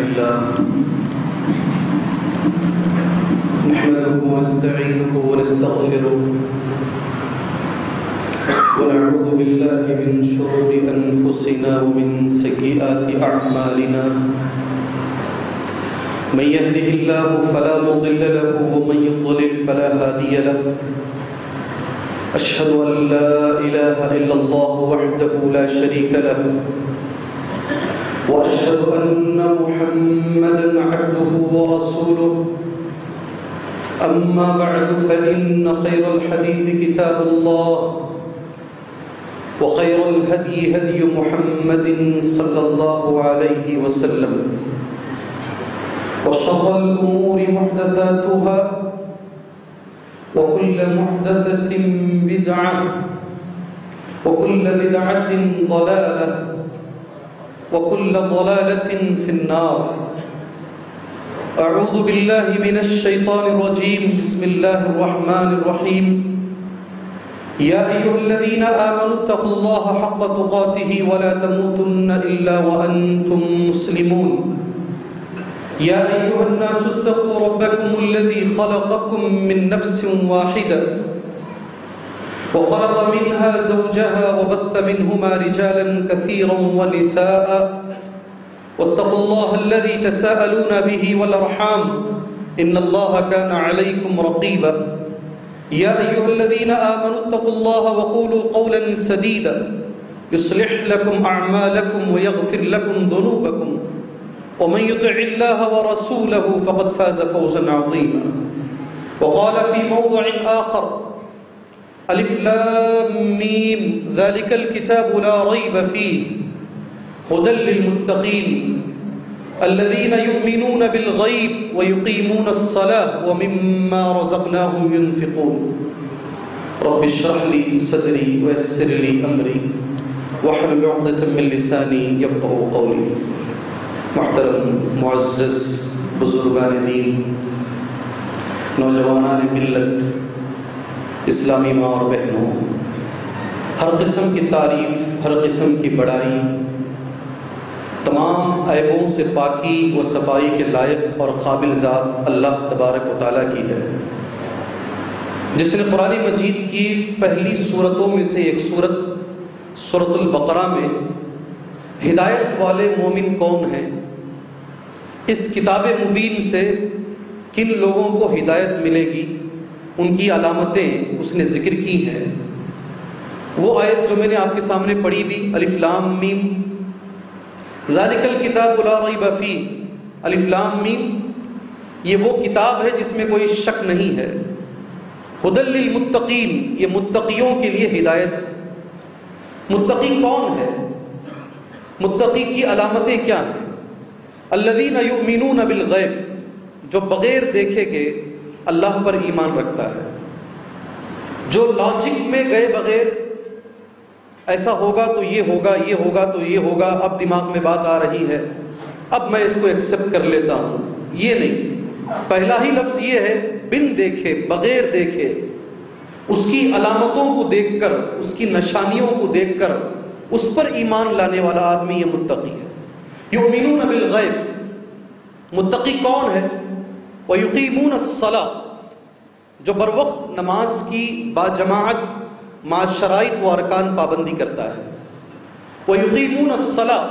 لله نحمده ونستعينه ونستغفره ونعوذ بالله من شرور أنفسنا ومن سيئات أعمالنا من يهده الله فلا مضل له ومن يضلل فلا هادي له أشهد أن لا إله إلا الله وحده لا شريك له وأشهد أن محمدًا عبده ورسوله أما بعد فإن خير الحديث كتاب الله وخير الهدي هدي محمد صلى الله عليه وسلم وشر الأمور محدثاتها وكل محدثة بدعة وكل بدعة ضلالة وكل ضلالة في النار. أعوذ بالله من الشيطان الرجيم. بسم الله الرحمن الرحيم. يا أيها الذين آمنوا اتقوا الله حق تقاته ولا تموتن إلا وأنتم مسلمون. يا أيها الناس اتقوا ربكم الذي خلقكم من نفس واحدة وخلق منها زوجها وبث منهما رجالا كثيرا ونساء واتقوا الله الذي تساءلون به والأرحام إن الله كان عليكم رقيبا. يا أيها الذين آمنوا اتقوا الله وقولوا قولا سديدا يصلح لكم أعمالكم ويغفر لكم ذنوبكم ومن يطع الله ورسوله فقد فاز فوزا عظيما. وقال في موضع آخر: ألف لام ميم ذلك الكتاب لا ريب فيه هدى للمتقين الذين يؤمنون بالغيب ويقيمون الصلاة ومما رزقناهم ينفقون. رب اشرح لي صدري ويسر لي أمري واحلل عقدة من لساني يفقهوا قولي. محترم معزز بزرگان دین، نوجوانان ملت، اسلامی ماں اور بہنوں، ہر قسم کی تعریف، ہر قسم کی بڑائی تمام عیبوں سے پاکی و صفائی کے لائق اور قابل ذات اللہ تبارک و تعالیٰ کی ہے، جس نے قرآن مجید کی پہلی سورتوں میں سے ایک سورت سورۃ البقرہ میں ہدایت والے مومن کون ہیں، اس کتاب مبین سے کن لوگوں کو ہدایت ملے گی، ان کی علامتیں اس نے ذکر کی ہیں۔ وہ آیت جو میں نے آپ کے سامنے پڑھی بھی، الف لام میم ذالک الکتاب لا ریب فیہ، الف لام میم، یہ وہ کتاب ہے جس میں کوئی شک نہیں ہے، ھدی للمتقین، یہ متقیوں کے لیے ہدایت۔ متقی کون ہے؟ متقی کی علامتیں کیا ہیں؟ الذین یؤمنون بالغیب، جو بغیر دیکھے کہ اللہ پر ایمان رکھتا ہے، جو لاجک میں گئے بغیر ایسا ہوگا تو یہ ہوگا، یہ ہوگا تو یہ ہوگا، اب دماغ میں بات آ رہی ہے اب میں اس کو ایکسیپٹ کر لیتا ہوں، یہ نہیں۔ پہلا ہی لفظ یہ ہے، بن دیکھے، بغیر دیکھے، اس کی علامتوں کو دیکھ کر، اس کی نشانیوں کو دیکھ کر اس پر ایمان لانے والا آدمی یہ متقی ہے۔ یؤمنون بالغیب، متقی کون ہے؟ وَيُقِيمُونَ الصَّلَاةَ، جو بر وقت نماز کی باجماعت مع شرائط و ارکان پابندی کرتا ہے۔ وَيُقِيمُونَ الصَّلَاةَ،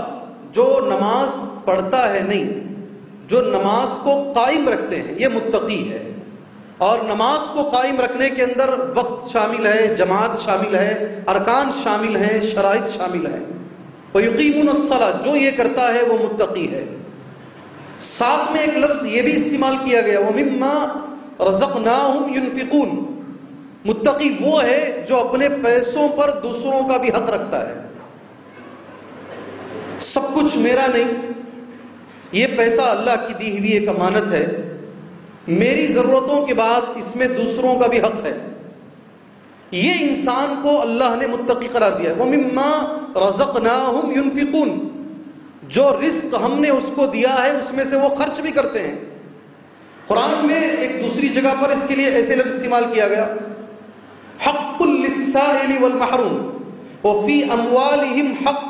جو نماز پڑھتا ہے نہیں، جو نماز کو قائم رکھتے ہیں، یہ متقی ہے۔ اور نماز کو قائم رکھنے کے اندر وقت شامل ہے، جماعت شامل ہے، ارکان شامل ہیں، شرائط شامل ہیں۔ وَيُقِيمُونَ الصَّلَاةَ، جو یہ کرتا ہے وہ متقی ہے۔ ساتھ میں ایک لفظ یہ بھی استعمال کیا گیا، وَمِمَّا رَزَقْنَاهُمْ يُنْفِقُونَ، متقی وہ ہے جو اپنے پیسوں پر دوسروں کا بھی حق رکھتا ہے۔ سب کچھ میرا نہیں، یہ پیسہ اللہ کی دی ہوئی ایک امانت ہے، میری ضرورتوں کے بعد اس میں دوسروں کا بھی حق ہے۔ یہ انسان کو اللہ نے متقی قرار دیا ہے۔ وَمِمَّا رَزَقْنَاهُمْ يُنْفِقُونَ، جو رزق ہم نے اس کو دیا ہے اس میں سے وہ خرچ بھی کرتے ہیں۔ قرآن میں ایک دوسری جگہ پر اس کے لیے ایسے لفظ استعمال کیا گیا، حق للسائل والمحروم، وفی اموالہم حق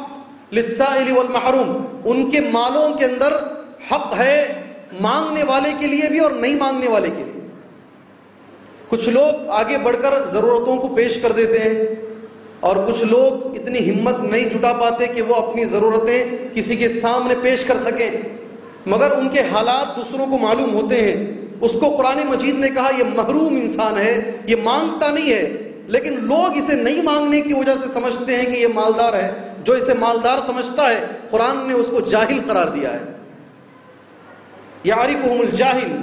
للسائل والمحروم، ان کے مالوں کے اندر حق ہے مانگنے والے کے لیے بھی اور نہیں مانگنے والے کے لیے۔ کچھ لوگ آگے بڑھ کر ضرورتوں کو پیش کر دیتے ہیں، اور کچھ لوگ اتنی ہمت نہیں جٹا پاتے کہ وہ اپنی ضرورتیں کسی کے سامنے پیش کر سکیں، مگر ان کے حالات دوسروں کو معلوم ہوتے ہیں۔ اس کو قرآن مجید نے کہا یہ محروم انسان ہے، یہ مانگتا نہیں ہے، لیکن لوگ اسے نہیں مانگنے کی وجہ سے سمجھتے ہیں کہ یہ مالدار ہے۔ جو اسے مالدار سمجھتا ہے قرآن نے اس کو جاہل قرار دیا ہے۔ یعرفہم الجاہل،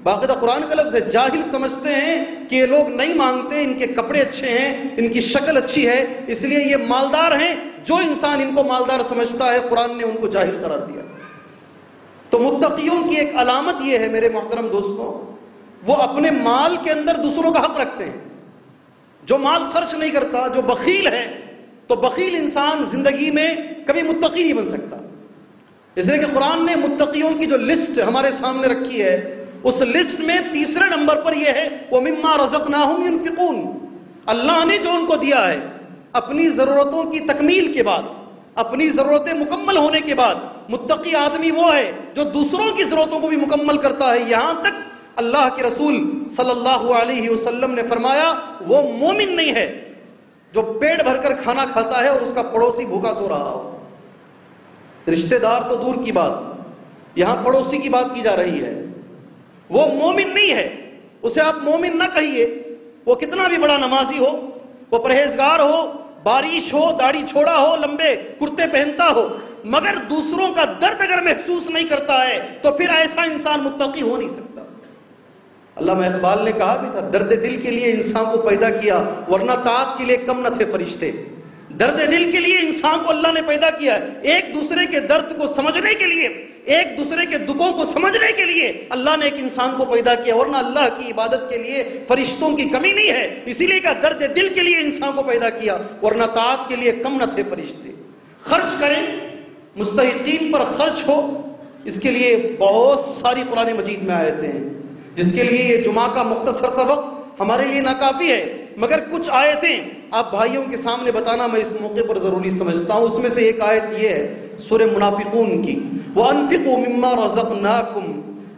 باقاعدہ قرآن کا لفظ ہے، جاہل سمجھتے ہیں کہ یہ لوگ نہیں مانگتے، ان کے کپڑے اچھے ہیں، ان کی شکل اچھی ہے، اس لیے یہ مالدار ہیں۔ جو انسان ان کو مالدار سمجھتا ہے قرآن نے ان کو جاہل قرار دیا۔ تو متقیوں کی ایک علامت یہ ہے میرے محترم دوستوں، وہ اپنے مال کے اندر دوسروں کا حق رکھتے ہیں۔ جو مال خرچ نہیں کرتا، جو بخیل ہے، تو بخیل انسان زندگی میں کبھی متقی نہیں بن سکتا۔ اس لیے کہ قرآن نے متقیوں کی جو لسٹ ہمارے سامنے رکھی ہے، اس لسٹ میں تیسرے نمبر پر یہ ہے وَمِمَّا رَزَقْنَاهُمْ يُنْفِقُونَ، اللہ نے جو ان کو دیا ہے اپنی ضرورتوں کی تکمیل کے بعد، اپنی ضرورتیں مکمل ہونے کے بعد، متقی آدمی وہ ہے جو دوسروں کی ضرورتوں کو بھی مکمل کرتا ہے۔ یہاں تک اللہ کے رسول صلی اللہ علیہ وسلم نے فرمایا وہ مومن نہیں ہے جو پیٹ بھر کر کھانا کھاتا ہے اور اس کا پڑوسی بھوکا سو رہا ہو۔ رشتہ دار تو دور کی بات، یہاں پڑوسی کی بات کی جا رہی ہے۔ وہ مومن نہیں ہے، اسے آپ مومن نہ کہیے، وہ کتنا بھی بڑا نمازی ہو، وہ پرہیزگار ہو، بارش ہو، داڑھی چھوڑا ہو، لمبے کرتے پہنتا ہو، مگر دوسروں کا درد اگر محسوس نہیں کرتا ہے تو پھر ایسا انسان متقی ہو نہیں سکتا۔ علامہ اقبال نے کہا بھی تھا درد دل کے لیے انسان کو پیدا کیا ورنہ طاعت کے لیے کم نہ تھے فرشتے۔ درد دل کے لیے انسان کو اللہ نے پیدا کیا ہے، ایک دوسرے کے درد کو سمجھنے کے لیے، ایک دوسرے کے دکھوں کو سمجھنے کے لیے اللہ نے ایک انسان کو پیدا کیا، ورنہ اللہ کی عبادت کے لیے فرشتوں کی کمی نہیں ہے۔ اسی لیے کہ درد دل کے لیے انسان کو پیدا کیا ورنہ طاعت کے لیے کم نہ تھے فرشتے۔ خرچ کریں، مستحقین پر خرچ ہو، اس کے لیے بہت ساری قرآن مجید میں آیتیں ہیں، جس کے لیے یہ جمعہ کا مختصر سا وقت ہمارے لیے ناکافی ہے، مگر کچھ آیتیں آپ بھائیوں کے سامنے بتانا میں اس موقع پر ضروری سمجھتا ہوں۔ اس میں سے ایک آیت یہ ہے سورہ منافقون کی، وَأَنفِقُوا مِمَّا رَزَقْنَاكُمْ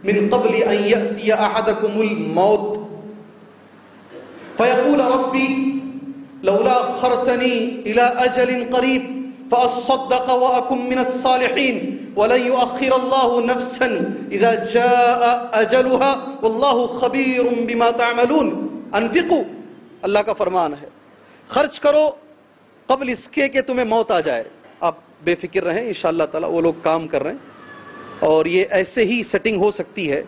مِن قَبْلِ أَن يَأْتِيَ أَحَدَكُمُ الْمَوْتُ فَيَقُولَ رَبِّي لَوْلَا أَخَّرْتَنِي إِلَىٰ أَجَلٍ قَرِيبٍ فَأَصَّدَّقَ وَأَكُن مِّنَ الصَّالِحِينَ وَلَن يُؤَخِّرَ اللَّهُ نَفْسًا إِذَا جَاءَ أَجَلُهَا وَاللَّهُ خَبِيرٌ بِمَا تَعْمَلُونَ۔ انفقوا، اللہ کا فرمان ہے، خرچ کرو قبل اس کے کہ تمہیں موت آ جائے۔ آپ بے فکر رہیں، انشاءاللہ تعالی وہ لوگ کام کر رہے ہیں اور یہ ایسے ہی سیٹنگ ہو سکتی ہے،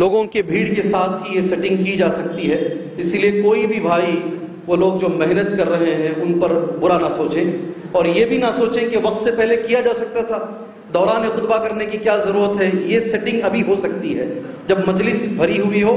لوگوں کے بھیڑ کے ساتھ ہی یہ سیٹنگ کی جا سکتی ہے، اسی لیے کوئی بھی بھائی وہ لوگ جو محنت کر رہے ہیں ان پر برا نہ سوچیں، اور یہ بھی نہ سوچیں کہ وقت سے پہلے کیا جا سکتا تھا، دوران خطبہ کرنے کی کیا ضرورت ہے۔ یہ سیٹنگ ابھی ہو سکتی ہے، جب مجلس بھری ہوئی ہو،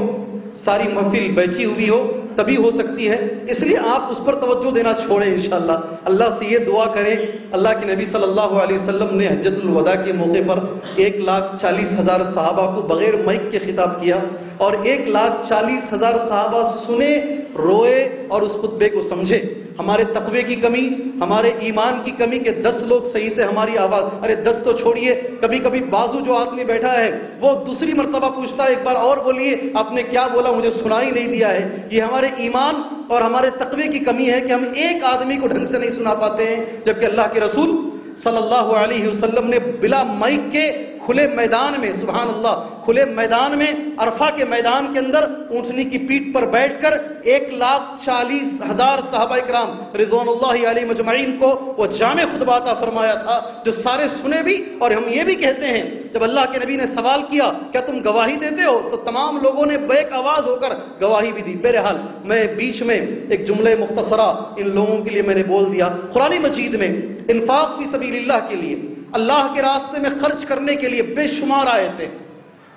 ساری محفل بیٹھی ہوئی ہو، تبھی ہو سکتی ہے، اس لیے آپ اس پر توجہ دینا چھوڑیں۔ انشاءاللہ اللہ سے یہ دعا کریں، اللہ کے نبی صلی اللہ علیہ وسلم نے حجۃ الوداع کے موقع پر 1,40,000 صحابہ کو بغیر مائک کے خطاب کیا، اور 1,40,000 صحابہ سنے، روئے اور اس خطبے کو سمجھے۔ ہمارے تقوی کی کمی، ہمارے ایمان کی کمی کہ 10 لوگ صحیح سے ہماری آواز، ارے 10 تو چھوڑیے، کبھی کبھی بازو جو آدمی بیٹھا ہے وہ دوسری مرتبہ پوچھتا ہے ایک بار اور بولیے، آپ نے کیا بولا مجھے سنا ہی نہیں دیا ہے۔ یہ ہمارے ایمان اور ہمارے تقوی کی کمی ہے کہ ہم ایک آدمی کو ڈھنگ سے نہیں سنا پاتے ہیں، جبکہ اللہ کے رسول صلی اللہ علیہ وسلم نے بلا مائک کے کھلے میدان میں، سبحان اللہ، کھلے میدان میں، عرفہ کے میدان کے اندر اونٹنی کی پیٹھ پر بیٹھ کر 1,40,000 صحابہ کرام رضوان اللہ علیہ مجمعین کو وہ جامع خطبہ عطا فرمایا تھا جو سارے سنے بھی۔ اور ہم یہ بھی کہتے ہیں جب اللہ کے نبی نے سوال کیا کیا تم گواہی دیتے ہو، تو تمام لوگوں نے بیک آواز ہو کر گواہی بھی دی۔ بہرحال میں بیچ میں ایک جملہ مختصرہ ان لوگوں کے لیے میں نے بول دیا۔ قرآن مجید میں انفاق فی سبیل اللہ کے لیے، اللہ کے راستے میں خرچ کرنے کے لیے بے شمار آیتیں،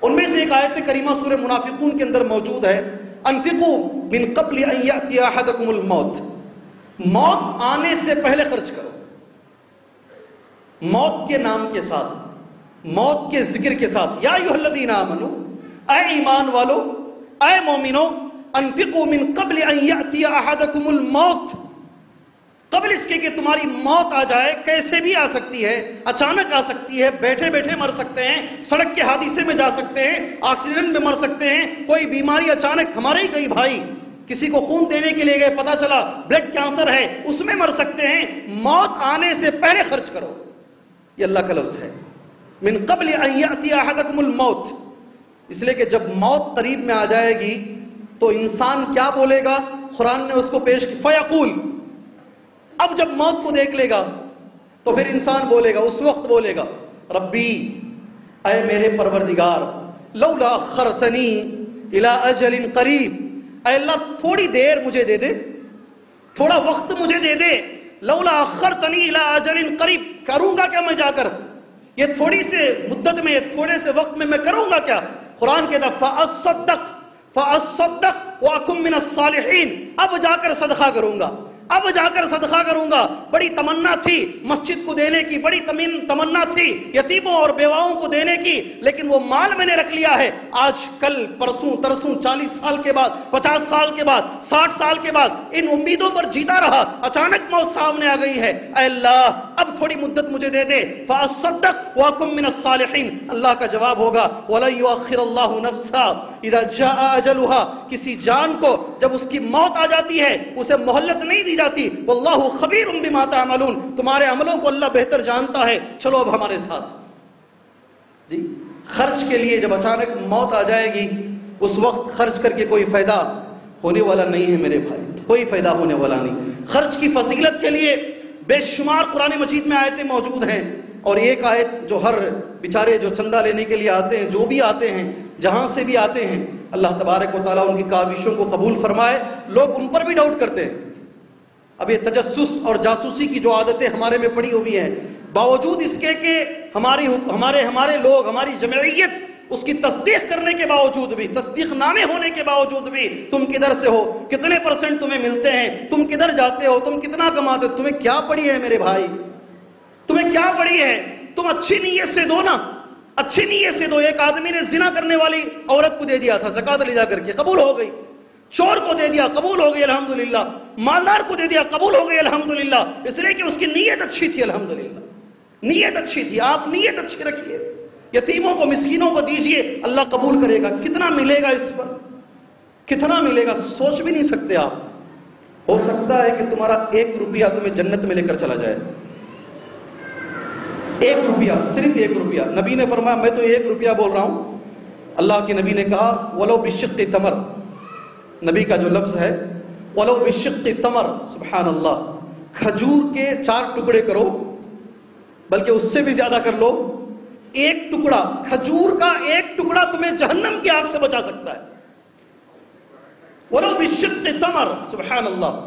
ان میں سے ایک آیت کریمہ سورہ منافقون کے اندر موجود ہے، انفقوا من قبل ان یأتی احدکم الموت، موت آنے سے پہلے خرچ کرو، موت کے نام کے ساتھ، موت کے ذکر کے ساتھ۔ یا ایھا الذین آمنوا، اے ایمان والو، اے مومنو، انفقوا من قبل ان یأتی احدکم الموت، قبل اس کے کہ تمہاری موت آ جائے، کیسے بھی آ سکتی ہے، اچانک آ سکتی ہے، بیٹھے بیٹھے مر سکتے ہیں، سڑک کے حادثے میں جا سکتے ہیں، ایکسیڈنٹ میں مر سکتے ہیں، کوئی بیماری اچانک، ہمارے ہی کئی بھائی کسی کو خون دینے کے لیے گئے، پتا چلا بلڈ کینسر ہے، اس میں مر سکتے ہیں۔ موت آنے سے پہلے خرچ کرو، یہ اللہ کا لفظ ہے، من قبل ان یأتی احدکم الموت، اس لیے کہ جب موت قریب میں آ جائے گی تو انسان کیا بولے گا؟ قرآن نے اس کو پیش کی، فیقول، اب جب موت کو دیکھ لے گا تو پھر انسان بولے گا، اس وقت بولے گا، ربی، اے میرے پروردگار، لولا اخرتنی الی اجل قریب، اے اللہ تھوڑی دیر مجھے دے دے، تھوڑا وقت مجھے دے دے، لولا اخرتنی الی اجل قریب، کروں گا کیا میں جا کر، یہ تھوڑی سے مدت میں، تھوڑے سے وقت میں کروں گا کیا؟ قرآن کہتا فَأَصَّدَّقْ وَأَكُن مِّنَ الصَّالِحِينَ، اب جا کر صدقہ کروں گا، اب جا کر صدقہ کروں گا۔ بڑی تمنا تھی مسجد کو دینے کی، بڑی تمنا تھی یتیموں اور بیواؤں کو دینے کی، لیکن وہ مال میں نے رکھ لیا ہے، آج کل پرسوں ترسوں 40 سال کے بعد، 50 سال کے بعد، 60 سال کے بعد ان امیدوں پر جیتا رہا، اچانک موت سامنے آ گئی ہے، اے اللہ اب تھوڑی مدت مجھے دے دے، فَأَصَّدَّقْ وَأَكُن مِّنَ الصَّالِحِينَ۔ اللہ کا جواب ہوگا وَلَن يُؤَخِّرَ اللَّهُ نَفْسًا إِذَا جَاءَ أَجَلُهَا، کسی جان کو جب اس کی موت آ جاتی ہے اسے مہلت نہیں دی جاتی، واللہ خبیر بما تعملون، تمہارے عملوں کو اللہ بہتر جانتا ہے۔ چلو اب ہمارے ساتھ جی، خرچ کے لیے جب اچانک موت آ جائے گی اس وقت خرچ کر کے کوئی فائدہ ہونے والا نہیں ہے میرے بھائی، کوئی فائدہ ہونے والا نہیں۔ خرچ کی فضیلت کے لیے بے شمار قرآن مجید میں آیتیں موجود ہیں، اور ایک آیت جو ہر بیچارے جو چندہ لینے کے لیے آتے ہیں، جو بھی آتے ہیں، جہاں سے بھی آتے ہیں، اللہ تبارک و تعالیٰ ان کی کاوشوں کو قبول فرمائے۔ لوگ ان پر بھی ڈاؤٹ کرتے ہیں، اب یہ تجسس اور جاسوسی کی جو عادتیں ہمارے میں پڑی ہوئی ہیں، باوجود اس کے کہ ہمارے لوگ، ہماری جمعیت اس کی تصدیق کرنے کے باوجود بھی، تصدیق نامے ہونے کے باوجود بھی، تم کدھر سے ہو، کتنے % تمہیں ملتے ہیں، تم کدھر جاتے ہو، تم کتنا کماتے ہو، تمہیں کیا پڑی ہے میرے بھائی، تمہیں کیا پڑی ہے؟ تم اچھی نیت سے دو نا، اچھی نیت سے دو۔ ایک آدمی نے زنا کرنے والی عورت کو دے دیا تھا زکوٰۃ لے جا کر کے، قبول ہو گئی، چور کو دے دیا، قبول ہو گئی الحمدللہ، مالدار کو دے دیا، قبول ہو گئی الحمدللہ، اس لیے کہ اس کی نیت اچھی تھی، الحمدللہ نیت اچھی تھی۔ آپ نیت اچھی رکھیے، یتیموں کو مسکینوں کو دیجئے، اللہ قبول کرے گا۔ کتنا ملے گا اس پر، کتنا ملے گا سوچ بھی نہیں سکتے آپ۔ ہو سکتا ہے کہ تمہارا 1 روپیہ تمہیں جنت میں لے کر چلا جائے، 1 روپیہ، صرف 1 روپیہ۔ نبی نے فرمایا، میں تو 1 روپیہ بول رہا ہوں، اللہ کے نبی نے کہا وَلَوْ بِالشِّقِّ تَمْرٍ، نبی کا جو لفظ ہے وَلَوْ بِالشِّقِّ تَمْرٍ، سبحان اللہ، کھجور کے 4 ٹکڑے کرو، بلکہ اس سے بھی زیادہ کر لو، 1 ٹکڑا کھجور کا، 1 ٹکڑا تمہیں جہنم کی آگ سے بچا سکتا ہے۔ وَلَوْ بِالشِّقِّ تَمْرٍ، سبحان اللہ،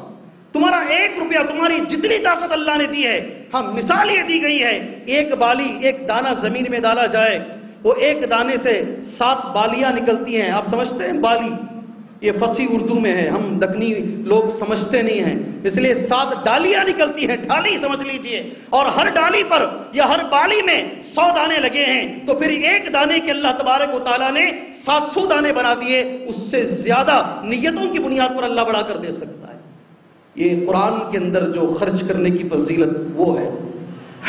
تمہارا 1 روپیہ، تمہاری جتنی طاقت اللہ نے دی ہے، ہم مثال یہ دی گئی ہے، 1 بالی، 1 دانہ زمین میں ڈالا جائے، وہ 1 دانے سے 7 بالیاں نکلتی ہیں۔ آپ سمجھتے ہیں بالی؟ یہ فصیح اردو میں ہے، ہم دکنی لوگ سمجھتے نہیں ہیں، اس لیے 7 ڈالیاں نکلتی ہیں، ڈالی سمجھ لیجئے، اور ہر ڈالی پر یا ہر بالی میں 100 دانے لگے ہیں، تو پھر 1 دانے کے اللہ تبارک و تعالیٰ نے 700 دانے بنا دیے، اس سے زیادہ نیتوں کی بنیاد پر اللہ بڑھا کر دے سکتا ہے۔ یہ قرآن کے اندر جو خرچ کرنے کی فضیلت وہ ہے۔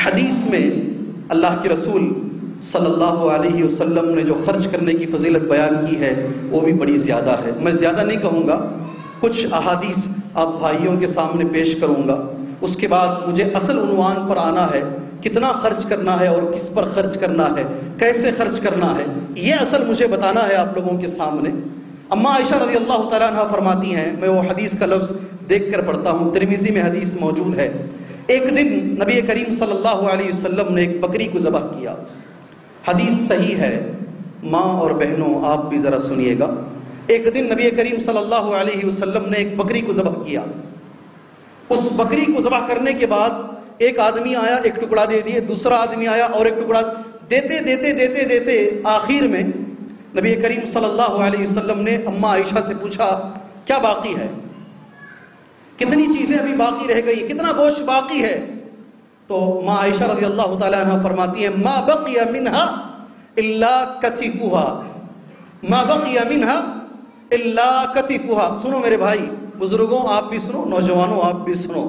حدیث میں اللہ کے رسول صلی اللہ علیہ وسلم نے جو خرچ کرنے کی فضیلت بیان کی ہے وہ بھی بڑی زیادہ ہے۔ میں زیادہ نہیں کہوں گا، کچھ احادیث آپ بھائیوں کے سامنے پیش کروں گا، اس کے بعد مجھے اصل عنوان پر آنا ہے، کتنا خرچ کرنا ہے اور کس پر خرچ کرنا ہے، کیسے خرچ کرنا ہے، یہ اصل مجھے بتانا ہے آپ لوگوں کے سامنے۔ اما عائشہ رضی اللہ تعالیٰ عنہ فرماتی ہیں، میں وہ حدیث کا لفظ دیکھ کر پڑھتا ہوں، ترمذی میں حدیث موجود ہے، ایک دن نبی کریم صلی اللہ علیہ وسلم نے ایک بکری کو ذبح کیا۔ حدیث صحیح ہے، ماں اور بہنوں آپ بھی ذرا سنیے گا۔ ایک دن نبی کریم صلی اللہ علیہ وسلم نے ایک بکری کو ذبح کیا۔ اس بکری کو ذبح کرنے کے بعد ایک آدمی آیا، 1 ٹکڑا دے دیے، دوسرا آدمی آیا اور 1 ٹکڑا دیتے دیتے دیتے دیتے آخر میں نبی کریم صلی اللہ علیہ وسلم نے اما عائشہ سے پوچھا کیا باقی ہے، کتنی چیزیں ابھی باقی رہ گئی، کتنا گوشت باقی ہے؟ تو ماں عائشہ رضی اللہ تعالیٰ عنہ فرماتی ہیں ما بقی منہا الا کتفھا، ما بقی منہا الا کتفھا۔ سنو میرے بھائی، بزرگوں آپ بھی سنو، نوجوانوں آپ بھی سنو۔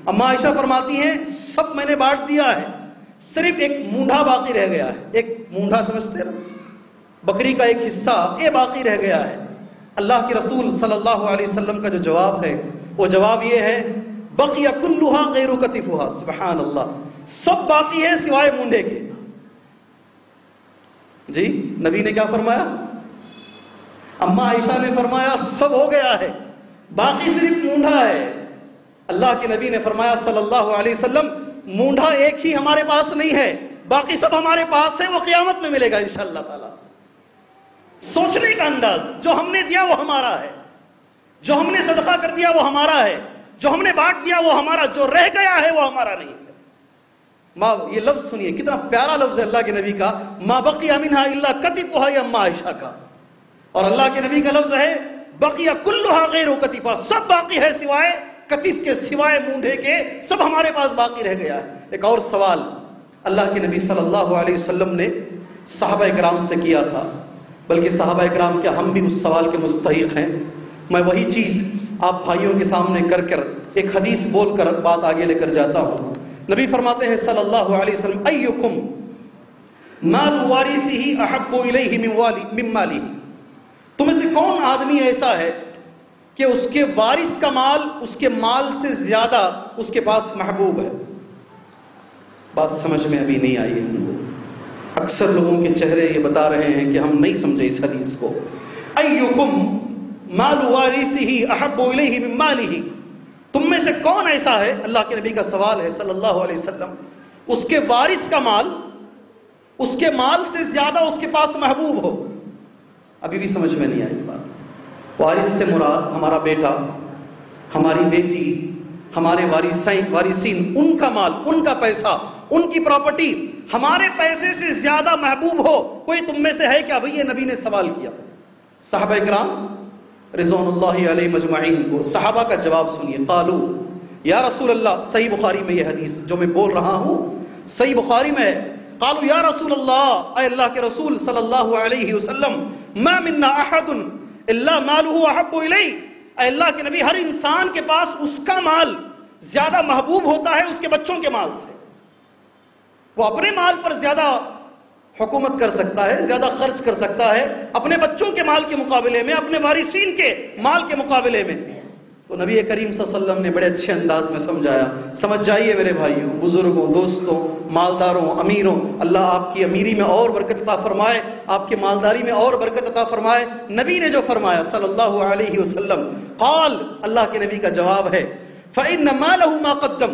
اما عائشہ فرماتی ہیں سب میں نے بانٹ دیا ہے، صرف ایک مونڈھا باقی رہ گیا ہے۔ ایک مونڈھا سمجھتے نا، بکری کا ایک حصہ یہ باقی رہ گیا ہے۔ اللہ کے رسول صلی اللہ علیہ وسلم کا جو جواب ہے وہ جواب یہ ہے بقی کلھا غیر کتفھا، سبحان اللہ، سب باقی ہے سوائے مونڈھے کے۔ جی نبی نے کیا فرمایا؟ اما عائشہ نے فرمایا سب ہو گیا ہے، باقی صرف مونڈھا ہے۔ اللہ کے نبی نے فرمایا صلی اللہ علیہ وسلم مونڈھا ایک ہی ہمارے پاس نہیں ہے، باقی سب ہمارے پاس ہے، وہ قیامت میں ملے گا انشاءاللہ تعالی۔ سوچنے کا انداز، جو ہم نے دیا وہ ہمارا ہے، جو ہم نے صدقہ کر دیا وہ ہمارا ہے، جو ہم نے بانٹ دیا وہ ہمارا، جو رہ گیا ہے وہ ہمارا نہیں ہے۔ ماں، یہ لفظ سنیے کتنا پیارا لفظ ہے اللہ کے نبی کا، ما بقی منہا الا کتفھا، یہ اما عائشہ کا، اور اللہ کے نبی کا لفظ ہے بقی کلھا غیر کتفھا، سب باقی ہے سوائے کتف کے، سوائے مونڈھے کے، سب ہمارے پاس باقی رہ گیا ہے۔ ایک اور سوال اللہ کے نبی صلی اللہ علیہ وسلم نے صحابہ اکرام سے کیا تھا، بلکہ صحابہ اکرام کیا ہم بھی اس سوال کے مستحق ہیں۔ میں وہی چیز آپ بھائیوں کے سامنے کر ایک حدیث بول کر بات آگے لے کر جاتا ہوں۔ نبی فرماتے ہیں صلی اللہ علیہ وسلم ایکم مال وارثہ احب الیہ من مالہ، تم میں سے کون آدمی ایسا ہے کہ اس کے وارث کا مال اس کے مال سے زیادہ اس کے پاس محبوب ہے؟ بات سمجھ میں ابھی نہیں آئی ہے ہم کو، اکثر لوگوں کے چہرے یہ بتا رہے ہیں کہ ہم نہیں سمجھے اس حدیث کو۔ ایکم مال وارثہ احب الیہ من مالہ، تم میں سے کون ایسا ہے، اللہ کے نبی کا سوال ہے صلی اللہ علیہ وسلم، اس کے وارث کا مال اس کے مال سے زیادہ اس کے پاس محبوب ہو؟ ابھی بھی سمجھ میں نہیں آئی بات۔ وارث سے مراد ہمارا بیٹا، ہماری بیٹی، ہمارے وارثین، ان کا مال، ان کا پیسہ، ان کی پراپرٹی ہمارے پیسے سے زیادہ محبوب ہو۔ کوئی تم میں سے ہے کیا؟ بھئی یہ نبی نے سوال کیا۔ صحابہ اکرام رضوان اللہ علیہ مجمعین کو صحابہ کا جواب سنیے۔ قالو یا رسول اللہ، صحیح بخاری میں یہ حدیث جو میں بول رہا ہوں صحیح بخاری میں ہے۔ قالو یا رسول اللہ، اے اللہ کے رسول صلی اللہ علیہ وسلم، ما منا احد الا مالہ احب الیہ، اے اللہ کے نبی ہر انسان کے پاس اس کا مال زیادہ محبوب ہوتا ہے اس کے بچوں کے مال سے۔ وہ اپنے مال پر زیادہ حکومت کر سکتا ہے، زیادہ خرچ کر سکتا ہے اپنے بچوں کے مال کے مقابلے میں، اپنے وارثین کے مال کے مقابلے میں۔ تو نبی کریم صلی اللہ علیہ وسلم نے بڑے اچھے انداز میں سمجھایا۔ سمجھ جائیے میرے بھائیوں، بزرگوں، دوستوں، مالداروں، امیروں، اللہ آپ کی امیری میں اور برکت عطا فرمائے، آپ کی مالداری میں اور برکت عطا فرمائے۔ نبی نے جو فرمایا صلی اللہ علیہ وسلم، قال، اللہ کے نبی کا جواب ہے فَإِنَّ مَالَهُ مَا قَدَّمَ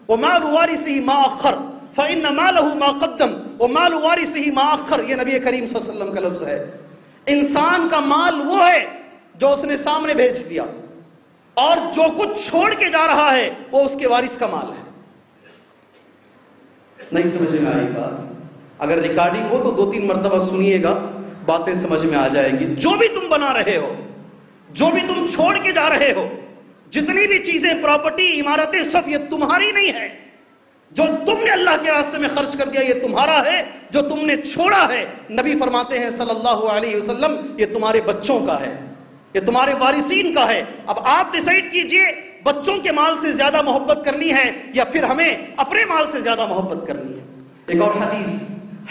وَمَالُ وَارِثِهِ مَا أَخَّرَ، فَإِنَّ مَالَهُ مَا قَدَّمَ وَمَالُ وَارِثِهِ مَا أَخَّرَ، یہ نبی کریم صلی اللہ علیہ وسلم کا لفظ ہے۔ انسان کا مال وہ ہے جو اس نے سامنے بھیج دیا، اور جو کچھ چھوڑ کے جا رہا ہے وہ اس کے وارث کا مال ہے۔ نہیں سمجھ میں آئی بات؟ اگر ریکارڈنگ ہو تو 2-3 مرتبہ سنیے گا، باتیں سمجھ میں آ جائے گی۔ جو بھی تم بنا رہے ہو، جو بھی تم چھوڑ کے جا رہے ہو، جتنی بھی چیزیں، پراپرٹی، عمارتیں، سب یہ تمہاری نہیں ہے۔ جو تم نے اللہ کے راستے میں خرچ کر دیا یہ تمہارا ہے، جو تم نے چھوڑا ہے، نبی فرماتے ہیں صلی اللہ علیہ وسلم، یہ تمہارے بچوں کا ہے، یہ تمہارے وارثین کا ہے۔ اب آپ ڈیسائیڈ کیجئے بچوں کے مال سے زیادہ محبت کرنی ہے یا پھر ہمیں اپنے مال سے زیادہ محبت کرنی ہے۔ ایک اور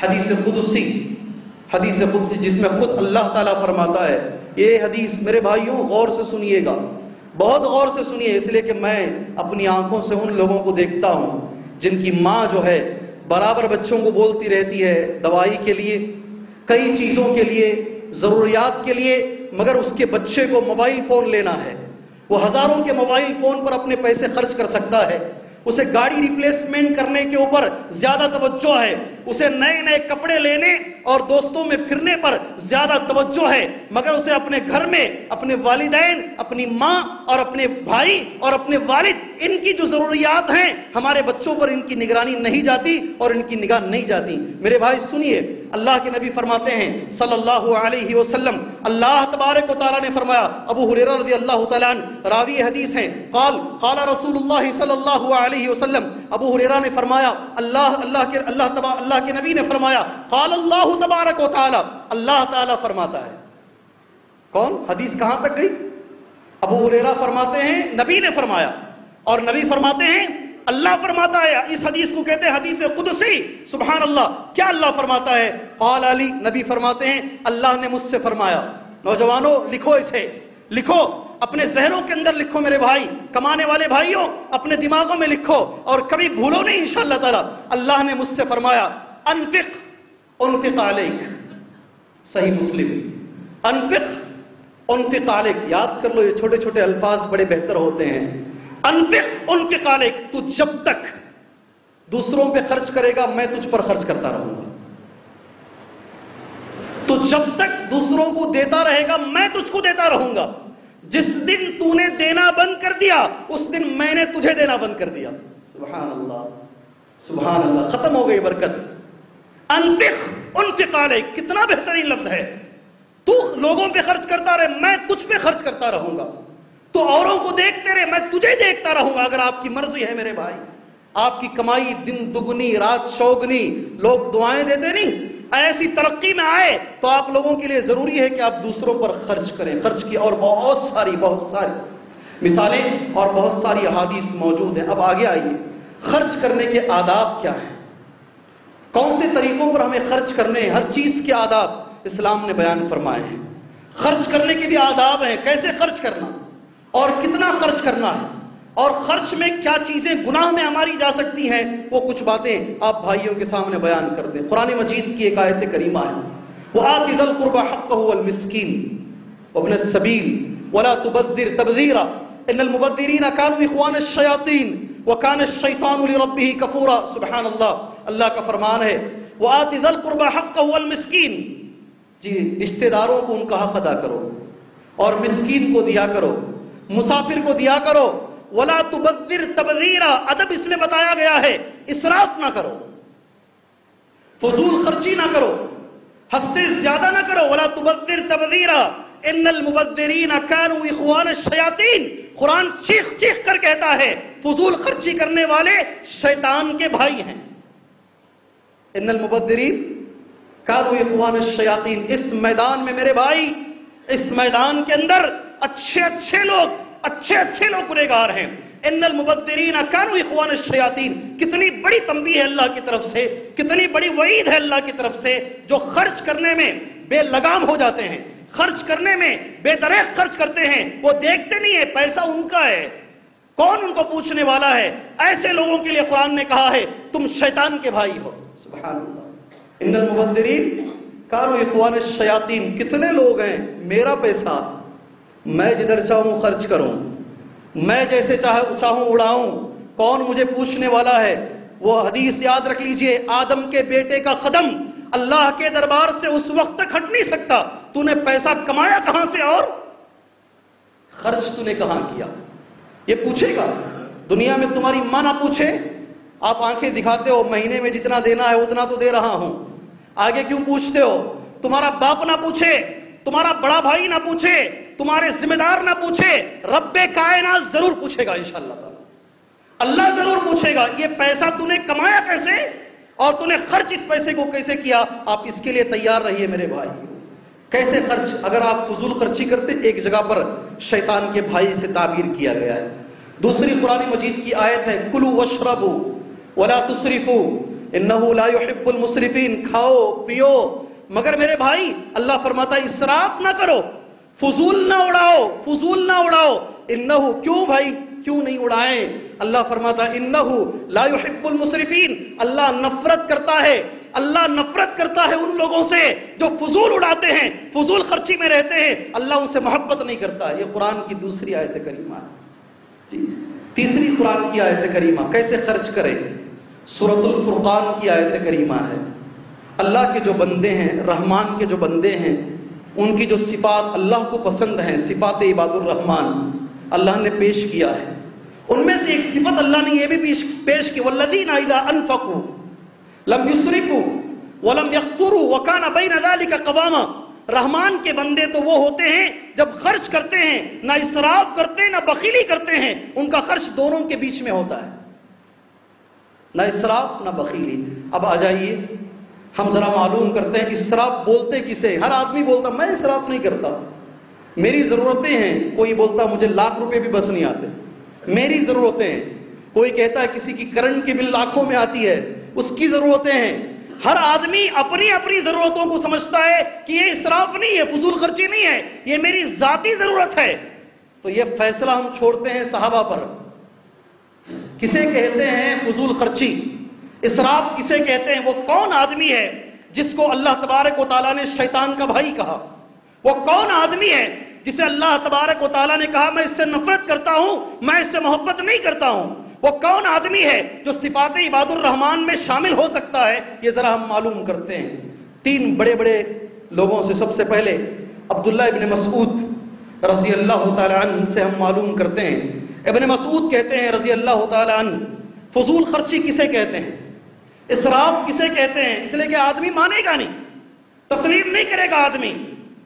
حدیث قدسی جس میں خود اللہ تعالیٰ فرماتا ہے، یہ حدیث میرے بھائیوں غور سے سنیے گا، بہت غور سے سنیے، اس لیے کہ میں اپنی آنکھوں سے ان لوگوں کو دیکھتا ہوں جن کی ماں جو ہے برابر بچوں کو بولتی رہتی ہے دوائی کے لیے، کئی چیزوں کے لیے، ضروریات کے لیے، مگر اس کے بچے کو موبائل فون لینا ہے، وہ ہزاروں کے موبائل فون پر اپنے پیسے خرچ کر سکتا ہے، اسے گاڑی ریپلیسمنٹ کرنے کے اوپر زیادہ توجہ ہے، اسے نئے نئے کپڑے لینے اور دوستوں میں پھرنے پر زیادہ توجہ ہے، مگر اسے اپنے گھر میں اپنے والدین، اپنی ماں اور اپنے بھائی اور اپنے والد، ان کی جو ضروریات ہیں ہمارے بچوں پر ان کی نگرانی نہیں جاتی اور ان کی نگاہ نہیں جاتی۔ میرے بھائی سنیے، اللہ کے نبی فرماتے ہیں صلی اللہ علیہ وسلم، اللہ تبارک و تعالیٰ نے فرمایا، ابو ہریرہ رضی اللہ تعالیٰ عنہ راوی حدیث ہیں، قال رسول اللہ صلی اللہ علیہ وسلم، ابو ہریرہ نے فرمایا، اللہ کے نبی نے فرمایا، قال اللہ تبارک و تعالیٰ، اللہ تعالیٰ فرماتا ہے۔ کون؟ حدیث کہاں تک گئی؟ ابو ہریرہ فرماتے ہیں نبی نے فرمایا، اور نبی فرماتے ہیں، اللہ فرماتا ہے، اس حدیث کو کہتے ہیں حدیث قدسی، سبحان اللہ، کیا اللہ فرماتا ہے؟ قال علی، نبی فرماتے ہیں اللہ نے مجھ سے فرمایا۔ نوجوانوں لکھو، اسے لکھو، اپنے ذہنوں کے اندر لکھو میرے بھائی، کمانے والے بھائیوں اپنے دماغوں میں لکھو اور کبھی بھولو نہیں انشاءاللہ تعالی۔ اللہ نے مجھ سے فرمایا انفق انفق علیک، صحیح مسلم، انفق انفق علیک، یاد کر لو، یہ چھوٹے چھوٹے الفاظ بڑے بہتر ہوتے ہیں۔ انفق انفق علیک، تو جب تک دوسروں پہ خرچ کرے گا میں تجھ پر خرچ کرتا رہوں گا، تو جب تک دوسروں کو دیتا رہے گا میں تجھ کو دیتا رہوں گا۔ جس دن تو نے دینا بند کر دیا اس دن میں نے تجھے دینا بند کر دیا۔ سبحان اللہ سبحان اللہ، ختم ہو گئی برکت۔ انفق انفق علیک، کتنا بہترین لفظ ہے۔ تو لوگوں پہ خرچ کرتا رہے، میں تجھ پہ خرچ کرتا رہوں گا۔ تو اوروں کو دیکھتے رہے، میں تجھے دیکھتا رہوں گا، اگر آپ کی مرضی ہے میرے بھائی۔ آپ کی کمائی دن دگنی رات چوگنی، لوگ دعائیں دیتے نہیں، ایسی ترقی میں آئے تو آپ لوگوں کے لیے ضروری ہے کہ آپ دوسروں پر خرچ کریں۔ خرچ کی اور بہت ساری مثالیں اور بہت ساری احادیث موجود ہیں۔ اب آگے آئیے، خرچ کرنے کے آداب کیا ہیں، کون سے طریقوں پر ہمیں خرچ کرنے ہیں، ہر چیز کے آداب اسلام نے بیان فرمائے ہیں۔ خرچ کرنے کے بھی آداب ہیں، کیسے خرچ کرنا اور کتنا خرچ کرنا ہے، اور خرچ میں کیا چیزیں گناہ میں ہماری جا سکتی ہیں، وہ کچھ باتیں آپ بھائیوں کے سامنے بیان کر دیں۔ قرآن مجید کی ایک آیت کریمہ ہے، وَآتِ ذَا الْقُرْبَى حَقَّهُ وَالْمِسْكِينَ وَابْنَ السَّبِيلِ وَلَا تُبَذِّرْ تَبْذِيرًا إِنَّ الْمُبَذِّرِينَ كَانُوا إِخْوَانَ الشَّيَاطِينِ وَكَانَ الشَّيْطَانُ لِرَبِّهِ كَفُورًا۔ سبحان اللہ کا فرمان ہے، وَآتِ ذَا الْقُرْبَى حَقَّهُ وَالْمِسْكِينَ، جی رشتہ داروں کو ان کا حق ادا کرو اور مسکین کو دیا کرو، مسافر کو دیا کرو۔ وَلَا تُبَذِّرْ تَبْذِيرًا، ادب اس میں بتایا گیا ہے، اسراف نہ کرو، فضول خرچی نہ کرو، حد سے زیادہ نہ کرو۔ وَلَا تُبَذِّرْ تَبْذِيرًا إِنَّ الْمُبَذِّرِينَ كَانُوا إِخْوَانَ الشَّيَاطِينِ، قرآن چیخ چیخ کر کہتا ہے فضول خرچی کرنے والے شیطان کے بھائی ہیں۔ إِنَّ الْمُبَذِّرِينَ كَانُوا إِخْوَانَ الشَّيَاطِينَ، اس میدان میں میرے بھائی، اس میدان کے اندر اچھے اچھے لوگ گنہگار ہیں۔ ان المبذرین کانوا اخوان الشیاطین، کتنی بڑی تنبیہ ہے اللہ کی طرف سے، کتنی بڑی وعید ہے اللہ کی طرف سے۔ جو خرچ کرنے میں بے لگام ہو جاتے ہیں، خرچ کرنے میں بے دریغ خرچ کرتے ہیں، وہ دیکھتے نہیں ہے پیسہ ان کا ہے، کون ان کو پوچھنے والا ہے، ایسے لوگوں کے لیے قرآن نے کہا ہے تم شیطان کے بھائی ہو۔ سبحان اللہ، ان المبذرین کانوا اخوان الشیاطین، کتنے لوگ ہیں میرا پیسہ میں جدھر چاہوں خرچ کروں، میں جیسے چاہوں اڑاؤں، کون مجھے پوچھنے والا ہے۔ وہ حدیث یاد رکھ لیجئے، آدم کے بیٹے کا قدم اللہ کے دربار سے اس وقت تک ہٹ نہیں سکتا تو نے پیسہ کمایا کہاں سے اور خرچ تو نے کہاں کیا، یہ پوچھے گا۔ دنیا میں تمہاری ماں نہ پوچھے، آپ آنکھیں دکھاتے ہو مہینے میں جتنا دینا ہے اتنا تو دے رہا ہوں، آگے کیوں پوچھتے ہو؟ تمہارا باپ نہ پوچھے، تمہارا بڑا بھائی نہ پوچھے، تمہارے ذمہ دار نہ پوچھے، رب کائنات ضرور پوچھے گا انشاءاللہ تعالی، اللہ ضرور پوچھے گا یہ پیسہ تو نے کمایا کیسے اور تو نے خرچ اس پیسے کو کیسے کیا۔ آپ اس کے لیے تیار رہیے میرے بھائی۔ کیسے خرچ؟ اگر آپ فضول خرچی کرتے، ایک جگہ پر شیطان کے بھائی سے تعبیر کیا گیا ہے۔ دوسری قرآن مجید کی آیت ہے، کلوا واشربوا ولا تسرفوا انہ لا يحب المسرفین، کھاؤ پیو مگر میرے بھائی اللہ فرماتا ہے اسراف نہ کرو، فضول نہ اڑاؤ۔ انہو، کیوں بھائی کیوں نہیں اڑائیں؟ اللہ فرماتا ہے انہو لا يحب المسرفین، اللہ نفرت کرتا ہے ان لوگوں سے جو فضول اڑاتے ہیں، فضول خرچی میں رہتے ہیں، اللہ ان سے محبت نہیں کرتا۔ یہ قرآن کی دوسری آیت کریمہ ہے جی۔ تیسری قرآن کی آیت کریمہ کیسے خرچ کریں، سورۃ الفرقان کی آیت کریمہ ہے۔ اللہ کے جو بندے ہیں، رحمان کے جو بندے ہیں، ان کی جو صفات اللہ کو پسند ہیں، صفات عباد الرحمن اللہ نے پیش کیا ہے۔ ان میں سے ایک صفت اللہ نے یہ بھی پیش کی، والذین اذا انفقوا لم یسرفوا ولم یقتروا وکان بین ذلک قواما، رحمان کے بندے تو وہ ہوتے ہیں جب خرچ کرتے ہیں نہ اسراف کرتے نہ بخیلی کرتے ہیں، ان کا خرچ دونوں کے بیچ میں ہوتا ہے، نہ اسراف نہ بخیلی۔ اب آ جائیے ہم ذرا معلوم کرتے ہیں اسراف بولتے کسے؟ ہر آدمی بولتا میں اسراف نہیں کرتا، میری ضرورتیں ہیں، کوئی بولتا مجھے 1,00,000 روپے بھی بس نہیں آتے، میری ضرورتیں ہیں. کوئی کہتا ہے کسی کی کرنٹ کی بل لاکھوں میں آتی ہے، اس کی ضرورتیں ہیں. ہر آدمی اپنی اپنی ضرورتوں کو سمجھتا ہے کہ یہ اسراف نہیں ہے، فضول خرچی نہیں ہے، یہ میری ذاتی ضرورت ہے. تو یہ فیصلہ ہم چھوڑتے ہیں صحابہ پر. کسے کہتے ہیں فضول خرچی، اسراف کسے کہتے ہیں؟ وہ کون آدمی ہے جس کو اللہ تبارک و تعالیٰ نے شیطان کا بھائی کہا؟ وہ کون آدمی ہے جسے اللہ تبارک و تعالیٰ نے کہا میں اس سے نفرت کرتا ہوں، میں اس سے محبت نہیں کرتا ہوں؟ وہ کون آدمی ہے جو صفات عباد الرحمن میں شامل ہو سکتا ہے؟ یہ ذرا ہم معلوم کرتے ہیں. 3 بڑے بڑے لوگوں سے. سب سے پہلے عبداللہ ابن مسعود رضی اللہ تعالی عنہ سے ہم معلوم کرتے ہیں. ابن مسعود کہتے ہیں رضی اللہ تعالی عنہ، فضول خرچی کسے کہتے ہیں، اسراف کسے کہتے ہیں؟ اس لیے کہ آدمی مانے گا نہیں، تسلیم نہیں کرے گا، آدمی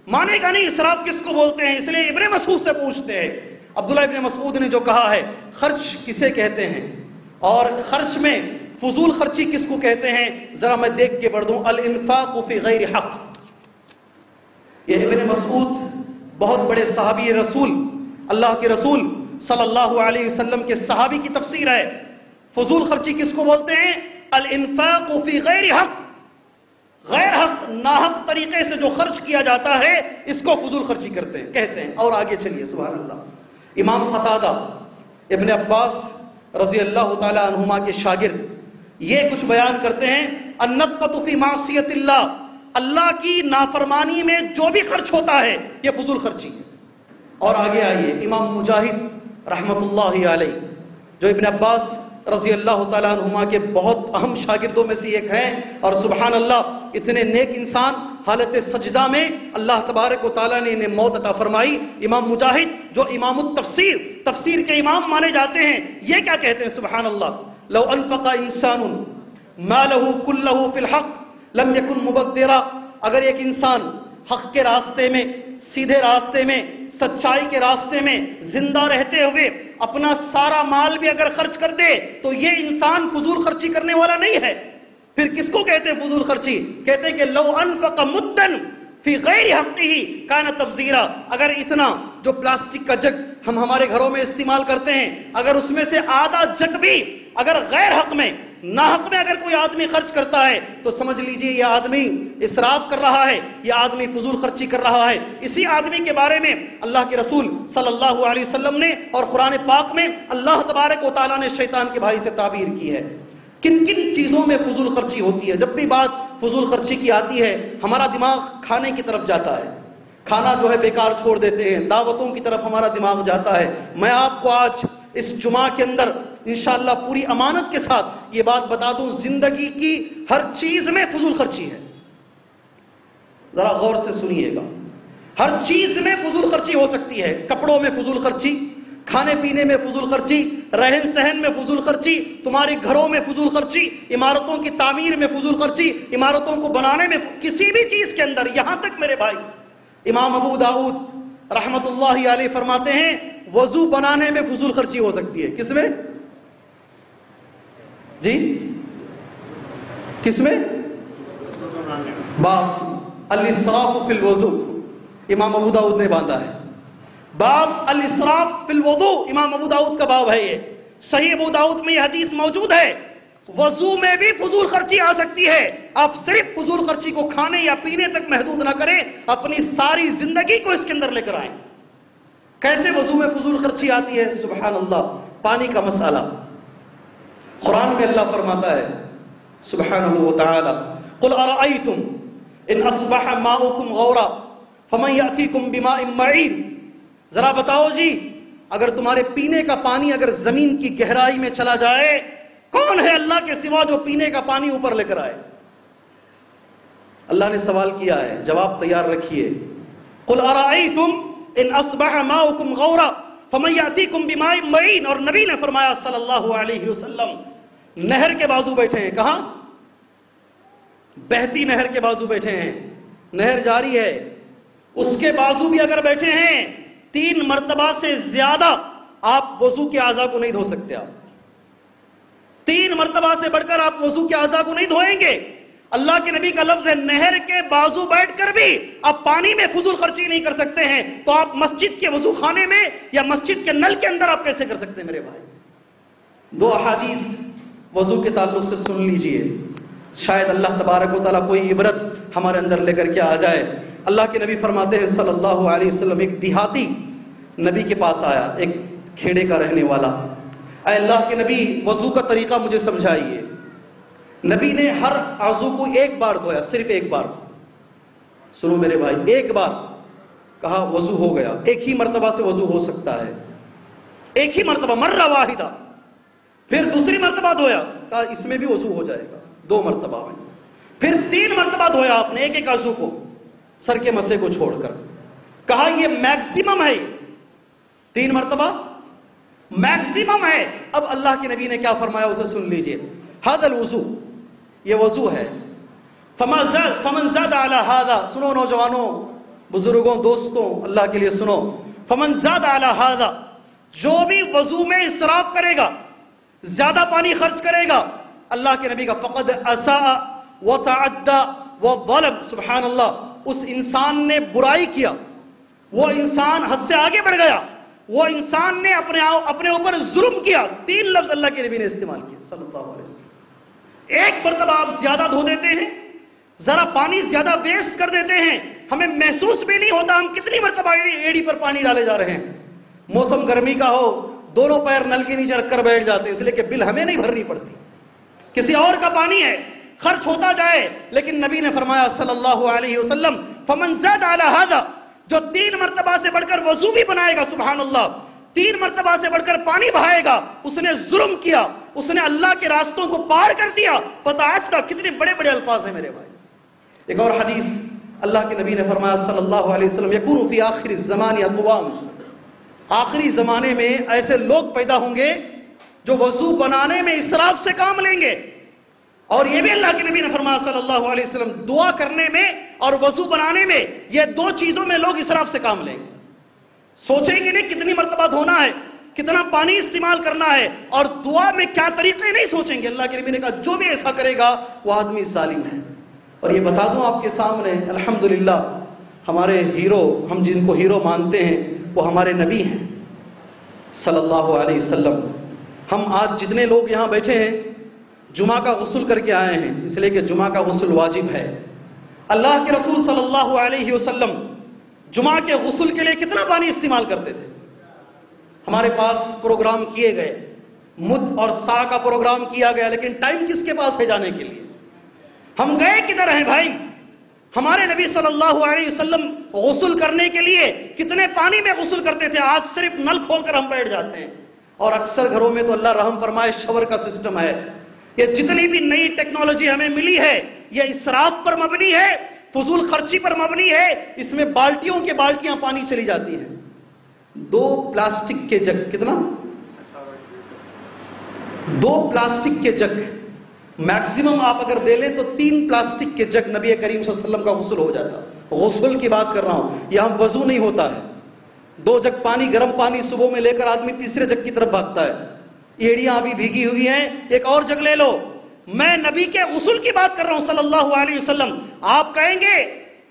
مانے گا نہیں اسراف کس کو بولتے ہیں. اس لیے ابن مسعود سے پوچھتے ہیں. عبداللہ ابن مسعود نے جو کہا ہے خرچ کسے کہتے ہیں اور خرچ میں فضول خرچی کس کو کہتے ہیں، ذرا میں دیکھ کے پڑھ دوں. الانفاق فی غیر حق. یہ ابن مسعود بہت بڑے صحابی رسول، اللہ کے رسول صلی اللہ علیہ وسلم کے صحابی کی تفسیر ہے. فضول خرچی کس کو بولتے ہیں؟ الانفاق فی غیر حق. غیر حق، ناحق طریقے سے جو خرچ کیا جاتا ہے اس کو فضول خرچی کہتے ہیں. اور آگے چلیے. سبحان اللہ. امام قتادہ ابن عباس رضی اللہ تعالی عنہما کے شاگرد یہ کچھ بیان کرتے ہیں. النفقۃ فی معصیت اللہ، اللہ کی نافرمانی میں جو بھی خرچ ہوتا ہے یہ فضول خرچی ہے. اور آگے آئیے. امام مجاہد رحمۃ اللہ علیہ جو ابن عباس رضی اللہ تعالیٰ عنہما کے بہت اہم شاگردوں میں سے ایک ہیں، اور سبحان اللہ اتنے نیک انسان، حالت سجدہ میں اللہ تبارک و تعالیٰ نے انہیں موت عطا فرمائی. امام مجاہد جو امام التفسیر، تفسیر کے امام مانے جاتے ہیں، یہ کیا کہتے ہیں؟ سبحان اللہ. لو انفق انسان مالہ کلہ فی الحق لم یکن مبذرا. اگر ایک انسان حق کے راستے میں، سیدھے راستے میں، سچائی کے راستے میں زندہ رہتے ہوئے اپنا سارا مال بھی اگر خرچ کر دے تو یہ انسان فضول خرچی کرنے والا نہیں ہے. پھر کس کو کہتے ہیں فضول خرچی؟ کہتے ہیں کہ لو انفق مدن فی غیر حقہ کان تبذیرا. اگر اتنا جو پلاسٹک کا جگ ہم ہمارے گھروں میں استعمال کرتے ہیں، اگر اس میں سے آدھا جگ بھی اگر غیر حق میں، ناحق میں اگر کوئی آدمی خرچ کرتا ہے تو سمجھ لیجئے یہ آدمی اسراف کر رہا ہے، یہ آدمی فضول خرچی کر رہا ہے. اسی آدمی کے بارے میں اللہ کے رسول صلی اللہ علیہ وسلم نے اور قرآن پاک میں اللہ تبارک و تعالیٰ نے شیطان کے بھائی سے تعبیر کی ہے. کن کن چیزوں میں فضول خرچی ہوتی ہے؟ جب بھی بات فضول خرچی کی آتی ہے ہمارا دماغ کھانے کی طرف جاتا ہے، کھانا جو ہے بیکار چھوڑ دیتے ہیں، دعوتوں کی طرف ہمارا دماغ جاتا ہے. میں آپ کو آج اس جمعہ کے اندر انشاءاللہ پوری امانت کے ساتھ یہ بات بتا دوں، زندگی کی ہر چیز میں فضول خرچی ہے. ذرا غور سے سنیے گا. ہر چیز میں فضول خرچی ہو سکتی ہے. کپڑوں میں فضول خرچی، کھانے پینے میں فضول خرچی، رہن سہن میں فضول خرچی، تمہارے گھروں میں فضول خرچی، عمارتوں کی تعمیر میں فضول خرچی، عمارتوں کو بنانے میں، کسی بھی چیز کے اندر. یہاں تک میرے بھائی امام ابو داؤد رحمت اللہ علیہ فرماتے ہیں وضو بنانے میں فضول خرچی ہو سکتی ہے. کس میں جی؟ کس میں؟ باب الاسراف فی الوضو امام ابو داؤد نے باندھا ہے. باب الاسراف فی الوضو امام ابو داؤد کا باب ہے. یہ صحیح ابو داؤد میں یہ حدیث موجود ہے. وضو میں بھی فضول خرچی آ سکتی ہے. آپ صرف فضول خرچی کو کھانے یا پینے تک محدود نہ کریں، اپنی ساری زندگی کو اس کے اندر لے کر آئیں. کیسے وضو میں فضول خرچی آتی ہے؟ سبحان اللہ. پانی کا مسئلہ قرآن میں اللہ فرماتا ہے سبحانہ وتعالی قل ارأیتم ان اصبح ماؤکم غورا فمن یأتیکم بماء معین. ذرا بتاؤ جی، اگر تمہارے پینے کا پانی اگر زمین کی گہرائی میں چلا جائے، کون ہے اللہ کے سوا جو پینے کا پانی اوپر لے کر آئے؟ اللہ نے سوال کیا ہے، جواب تیار رکھیے. قل ارأیتم ان اصبح ماؤکم غورا فمن یأتیکم بماء معین. اور نبی نے فرمایا صلی اللہ علیہ وسلم نہر کے بازو بیٹھے ہیں. کہاں؟ بہتی نہر کے بازو بیٹھے ہیں. نہر جاری ہے، اس کے بازو بھی اگر بیٹھے ہیں 3 مرتبہ سے زیادہ آپ وضو کے اعضاء کو نہیں دھو سکتے. آپ 3 مرتبہ سے بڑھ کر آپ وضو کے اعضاء کو نہیں دھوئیں گے. اللہ کے نبی کا لفظ ہے نہر کے بازو بیٹھ کر بھی آپ پانی میں فضول خرچی نہیں کر سکتے ہیں، تو آپ مسجد کے وضو خانے میں یا مسجد کے نل کے اندر آپ کیسے کر سکتے ہیں میرے بھائی؟ دو احادیث وضو کے تعلق سے سن لیجئے، شاید اللہ تبارک و تعالیٰ کوئی عبرت ہمارے اندر لے کر کے آ جائے۔ اللہ کے نبی فرماتے ہیں صلی اللہ علیہ وسلم، ایک دیہاتی نبی کے پاس آیا، ایک کھیڑے کا رہنے والا، اے اللہ کے نبی وضو کا طریقہ مجھے سمجھائیے۔ نبی نے ہر عضو کو ایک بار دھویا، صرف ایک بار، سنو میرے بھائی، ایک بار کہا وضو ہو گیا۔ ایک ہی مرتبہ سے وضو ہو سکتا ہے، ایک ہی مرتبہ، مرہ واحدہ۔ پھر دوسری مرتبہ دھویا، کہا اس میں بھی وضو ہو جائے گا، 2 مرتبہ میں۔ پھر 3 مرتبہ دھویا آپ نے ایک ایک عضو کو، سر کے مسے کو چھوڑ کر، کہا یہ میکسیمم ہے، 3 مرتبہ میکسیمم ہے۔ اب اللہ کے نبی نے کیا فرمایا اسے سن لیجئے، ھذا الوضو، یہ وضو ہے، فمن زاد علی ھذا، سنو نوجوانوں، بزرگوں، دوستوں، اللہ کے لیے سنو، فمن زاد علی ھذا، جو بھی وضو میں اسراف کرے گا، زیادہ پانی خرچ کرے گا، اللہ کے نبی کا فقد اساء وتعدى وظلم، سبحان اللہ، اس انسان نے برائی کیا، وہ انسان حد سے آگے بڑھ گیا، وہ انسان نے اپنے اوپر ظلم کیا۔ 3 لفظ اللہ کے نبی نے استعمال کیے صلی اللہ علیہ وسلم۔ ایک مرتبہ آپ زیادہ دھو دیتے ہیں، ذرا پانی زیادہ ویسٹ کر دیتے ہیں، ہمیں محسوس بھی نہیں ہوتا ہم کتنی مرتبہ ایڑی پر پانی ڈالے جا رہے ہیں۔ موسم گرمی کا ہو، دونوں پیر نل کے نیچے رکھ کر بیٹھ جاتے ہیں، اس لیے کہ بل ہمیں نہیں بھرنی پڑتی، کسی اور کا پانی ہے، خرچ ہوتا جائے۔ لیکن نبی نے فرمایا صلی اللہ علیہ وسلم، فمن زاد علی ھذا، جو 3 مرتبہ سے بڑھ کر وضو بھی بنائے گا، سبحان اللہ، 3 مرتبہ سے بڑھ کر پانی بہائے گا، اس نے ظلم کیا، اس نے اللہ کے راستوں کو پار کر دیا۔ فتعدى، کتنے بڑے بڑے الفاظ ہیں میرے بھائی۔ ایک اور حدیث اللہ کے نبی نے فرمایا صلی اللہ علیہ وسلم، یکون فی آخر الزمان اقوام، آخری زمانے میں ایسے لوگ پیدا ہوں گے جو وضو بنانے میں اسراف سے کام لیں گے۔ اور یہ بھی اللہ کے نبی نے فرمایا صلی اللہ علیہ وسلم، دعا کرنے میں اور وضو بنانے میں، یہ 2 چیزوں میں لوگ اسراف سے کام لیں گے۔ سوچیں گے نہیں کتنی مرتبہ دھونا ہے، کتنا پانی استعمال کرنا ہے، اور دعا میں کیا طریقے نہیں سوچیں گے۔ اللہ کے نبی نے کہا جو بھی ایسا کرے گا وہ آدمی ظالم ہے۔ اور یہ بتا دوں آپ کے سامنے، الحمدللہ ہمارے ہیرو، ہم جن کو ہیرو مانتے ہیں، وہ ہمارے نبی ہیں صلی اللہ علیہ وسلم۔ ہم آج جتنے لوگ یہاں بیٹھے ہیں جمعہ کا غسل کر کے آئے ہیں، اس لیے کہ جمعہ کا غسل واجب ہے۔ اللہ کے رسول صلی اللہ علیہ وسلم جمعہ کے غسل کے لیے کتنا پانی استعمال کرتے تھے؟ ہمارے پاس پروگرام کیے گئے، مد اور سا کا پروگرام کیا گیا، لیکن ٹائم کس کے پاس ہے جانے کے لیے؟ ہم گئے کدھر ہیں بھائی؟ ہمارے نبی صلی اللہ علیہ وسلم غسل کرنے کے لیے کتنے پانی میں غسل کرتے تھے؟ آج صرف نل کھول کر ہم بیٹھ جاتے ہیں، اور اکثر گھروں میں تو اللہ رحم فرمائے شاور کا سسٹم ہے۔ یہ جتنی بھی نئی ٹیکنالوجی ہمیں ملی ہے، یہ اسراف پر مبنی ہے، فضول خرچی پر مبنی ہے۔ اس میں بالٹیوں کے بالٹیاں پانی چلی جاتی ہیں۔ 2 پلاسٹک کے جگ، کتنا؟ 2 پلاسٹک کے جگ، میکسیمم آپ اگر دے لیں تو 3 پلاسٹک کے جگ نبی کریم صلی اللہ علیہ وسلم کا غسل ہو جاتا۔ غسل کی بات کر رہا ہوں، یہاں وضو نہیں ہوتا ہے۔ 2 جگ پانی، گرم پانی صبح میں لے کر آدمی تیسرے جگ کی طرف بھاگتا ہے، ایڑیاں ابھی بھیگی ہوئی ہیں، ایک اور جگ لے لو۔ میں نبی کے غسل کی بات کر رہا ہوں صلی اللہ علیہ وسلم۔ آپ کہیں گے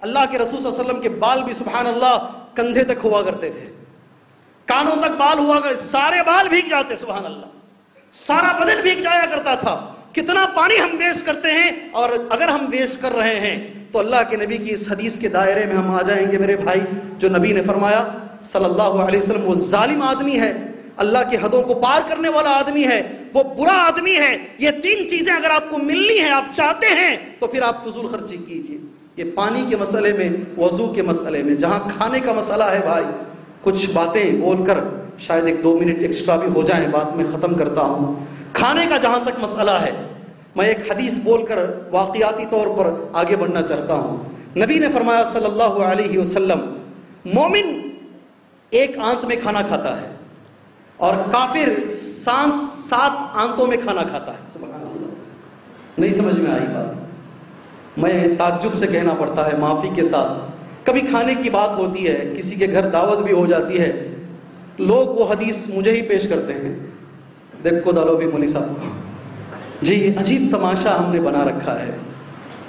اللہ کے رسول صلی اللہ علیہ وسلم کے بال بھی سبحان اللہ کندھے تک ہوا کرتے تھے، کانوں تک بال ہوا کرتے، سارے بال بھیگ جاتے، سبحان اللہ، سارا بدن بھیگ جایا کرتا تھا۔ کتنا پانی ہم ویسٹ کرتے ہیں، اور اگر ہم ویسٹ کر رہے ہیں تو اللہ کے نبی کی اس حدیث کے دائرے میں ہم آ جائیں گے میرے بھائی، جو نبی نے فرمایا صلی اللہ علیہ وسلم، وہ ظالم آدمی ہے، اللہ کی حدوں کو پار کرنے والا آدمی ہے، وہ برا آدمی ہے۔ یہ 3 چیزیں اگر آپ کو ملنی ہیں، آپ چاہتے ہیں، تو پھر آپ فضول خرچی کیجئے۔ یہ پانی کے مسئلے میں، وضو کے مسئلے میں، جہاں کھانے کا مسئلہ ہے بھائی، کچھ باتیں بول کر شاید 1-2 منٹ ایکسٹرا بھی ہو جائیں، بات میں ختم کرتا ہوں۔ کھانے کا جہاں تک مسئلہ ہے، میں ایک حدیث بول کر واقعاتی طور پر آگے بڑھنا چاہتا ہوں۔ نبی نے فرمایا صلی اللہ علیہ وسلم، مومن 1 آنت میں کھانا کھاتا ہے، اور کافر 7 آنتوں میں کھانا کھاتا ہے۔ سبحان اللہ، نہیں سمجھ میں آئی بات؟ میں تعجب سے کہنا پڑتا ہے، معافی کے ساتھ۔ کبھی کھانے کی بات ہوتی ہے، کسی کے گھر دعوت بھی ہو جاتی ہے، لوگ وہ حدیث مجھے ہی پیش کرتے ہیں، دیکھو دالو بھی مولی صاحب کو، جی عجیب تماشا ہم نے بنا رکھا ہے۔